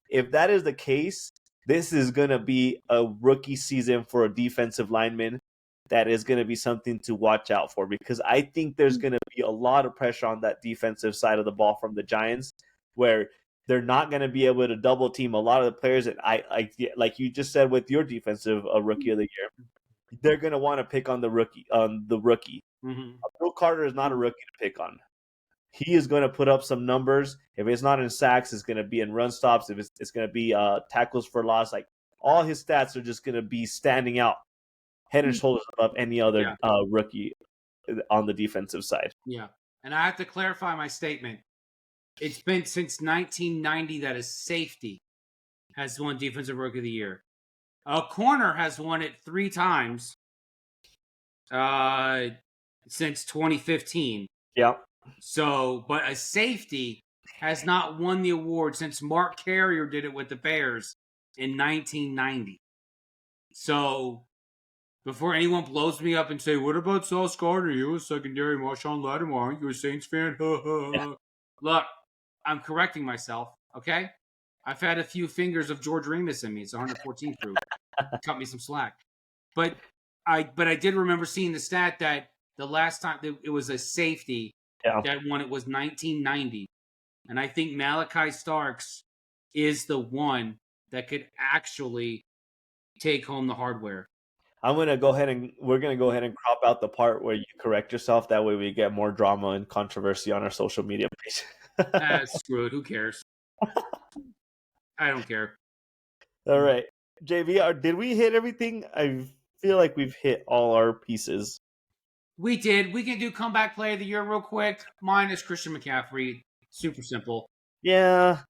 If that is the case, this is going to be a rookie season for a defensive lineman. that is going to be something to watch out for, because I think there's going to be a lot of pressure on that defensive side of the ball from the Giants, where they're not going to be able to double team a lot of the players. And I like you just said with your defensive rookie of the year, they're going to want to pick on the rookie. Mm-hmm. Bill Carter is not a rookie to pick on. He is going to put up some numbers. If it's not in sacks, it's going to be in run stops. If it's going to be tackles for loss, like all his stats are just going to be standing out head and shoulders above any other rookie on the defensive side. Yeah. And I have to clarify my statement. It's been since 1990 that a safety has won Defensive Rookie of the Year. A corner has won it 3 times since 2015. Yeah. So, but a safety has not won the award since Mark Carrier did it with the Bears in 1990. So, before anyone blows me up and say, what about Sauce Gardner? You a secondary Marshawn Lattimore. Aren't you a Saints fan? Look, I'm correcting myself, okay? I've had a few fingers of George Remus in me. It's 114 proof. Cut me some slack. But I did remember seeing the stat that the last time it was a safety that won it was 1990. And I think Malachi Starks is the one that could actually take home the hardware. We're going to go ahead and crop out the part where you correct yourself. That way we get more drama and controversy on our social media page. Screw it. Who cares? I don't care. All right. JV, did we hit everything? I feel like we've hit all our pieces. We did. We can do comeback player of the year real quick. Mine is Christian McCaffrey. Super simple. Yeah.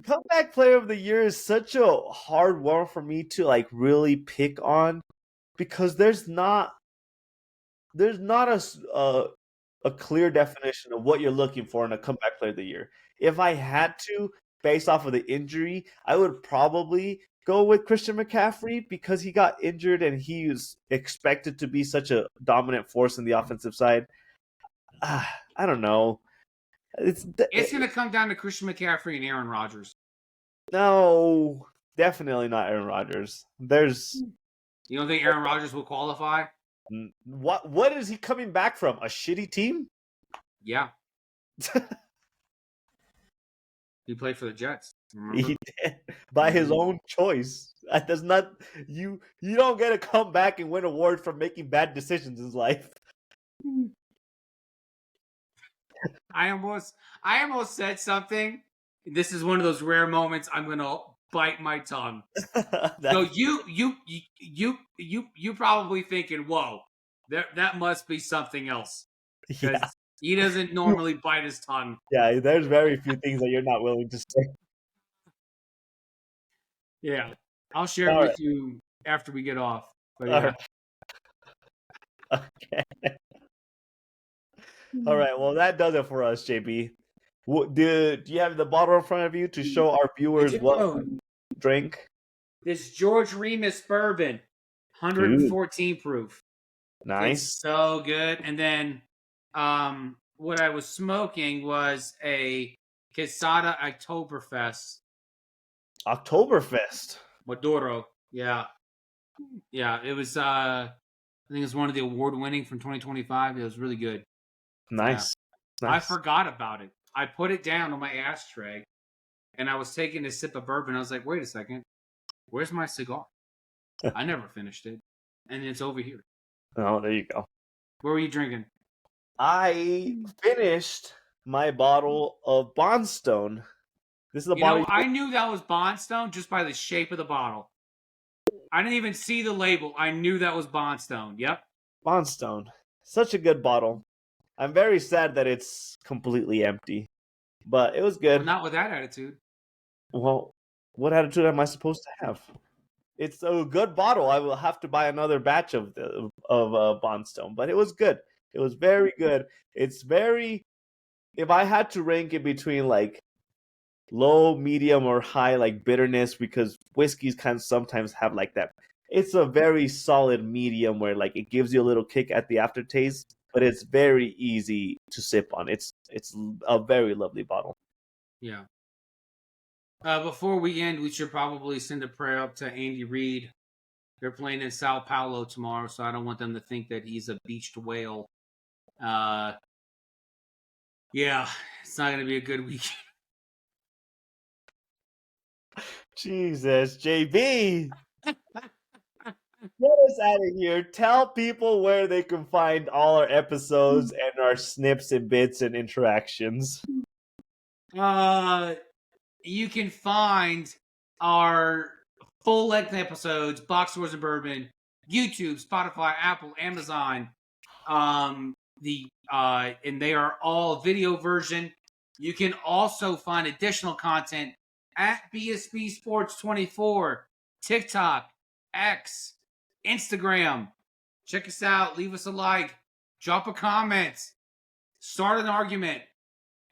Comeback player of the year is such a hard one for me to like really pick on, because there's not a clear definition of what you're looking for in a comeback player of the year. If I had to, based off of the injury, I would probably go with Christian McCaffrey, because he got injured and he was expected to be such a dominant force in the offensive side. I don't know. It's going to come down to Christian McCaffrey and Aaron Rodgers. No, definitely not Aaron Rodgers. You don't think Aaron Rodgers will qualify? What is he coming back from? A shitty team? Yeah. He played for the Jets. Remember? He did, by his own choice. That does not you don't get to come back and win an award for making bad decisions in life. I almost said something. This is one of those rare moments I'm gonna bite my tongue. So you probably thinking, whoa, that must be something else. Because he doesn't normally bite his tongue. Yeah, there's very few things that you're not willing to say. Yeah. I'll share it with you after we get off. But yeah. Okay. All right. Well, that does it for us, JB. Do you have the bottle in front of you to show our viewers what we drink? This George Remus bourbon, 114 proof. Nice. It's so good. And then what I was smoking was a Quesada Oktoberfest. Maduro. Yeah. Yeah. It was I think it was one of the award-winning from 2025. It was really good. Nice. Yeah. Nice. I forgot about it. I put it down on my ashtray, and I was taking a sip of bourbon. I was like, wait a second. Where's my cigar? I never finished it. And it's over here. Oh, there you go. What were you drinking? I finished my bottle of Bondstone. This is a bottle. I knew that was Bondstone just by the shape of the bottle. I didn't even see the label. I knew that was Bondstone. Yep. Bondstone. Such a good bottle. I'm very sad that it's completely empty. But it was good. Well, not with that attitude. Well, what attitude am I supposed to have? It's a good bottle. I will have to buy another batch of Bondstone. But it was good. It was very good. It's very... If I had to rank it between like low, medium, or high like bitterness, because whiskeys kind of sometimes have like that. It's a very solid medium where like it gives you a little kick at the aftertaste, but it's very easy to sip on. It's a very lovely bottle. Yeah. Before we end, we should probably send a prayer up to Andy Reid They're playing in Sao Paulo tomorrow, so I don't want them to think that he's a beached whale. Yeah, it's not going to be a good week. Jesus, JB. Get us out of here. Tell people where they can find all our episodes and our snips and bits and interactions. You can find our full-length episodes, Box Scores and Bourbon, YouTube, Spotify, Apple, Amazon. And they are all video version. You can also find additional content at BSB Sports 24, TikTok, X, Instagram. Check us out. Leave us a like. Drop a comment. Start an argument.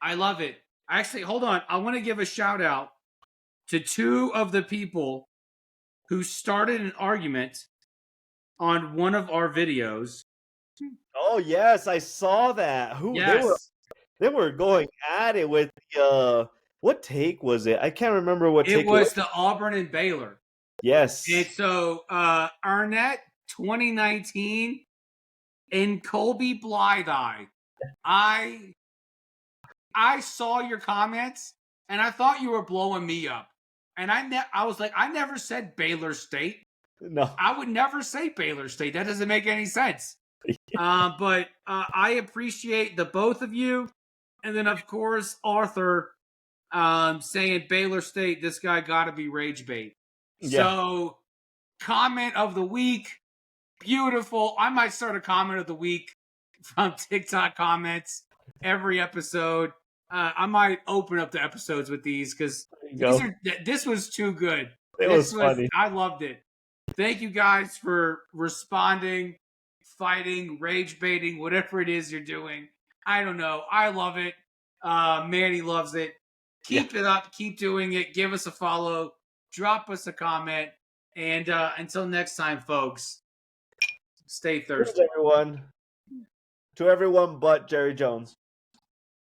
I love it. Actually, hold on. I want to give a shout out to 2 of the people who started an argument on one of our videos. Oh yes, I saw that. Yes. They were going at it with what take was it? I can't remember what take it was. The Auburn and Baylor. Yes. And so Arnett 2019 and Colby Blythe. I saw your comments and I thought you were blowing me up. And I was like, I never said Baylor State. No. I would never say Baylor State. That doesn't make any sense. But I appreciate the both of you. And then, of course, Arthur saying Baylor State, this guy got to be rage bait. Yeah. So, comment of the week, beautiful. I might start a comment of the week from TikTok comments every episode. I might open up the episodes with these because this was too good. It was funny. I loved it. Thank you guys for responding, fighting, rage baiting, whatever it is you're doing. I don't know. I love it. Manny loves it. Keep it up. Keep doing it. Give us a follow. Drop us a comment. And until next time, folks, stay thirsty. Cheers, everyone. To everyone but Jerry Jones.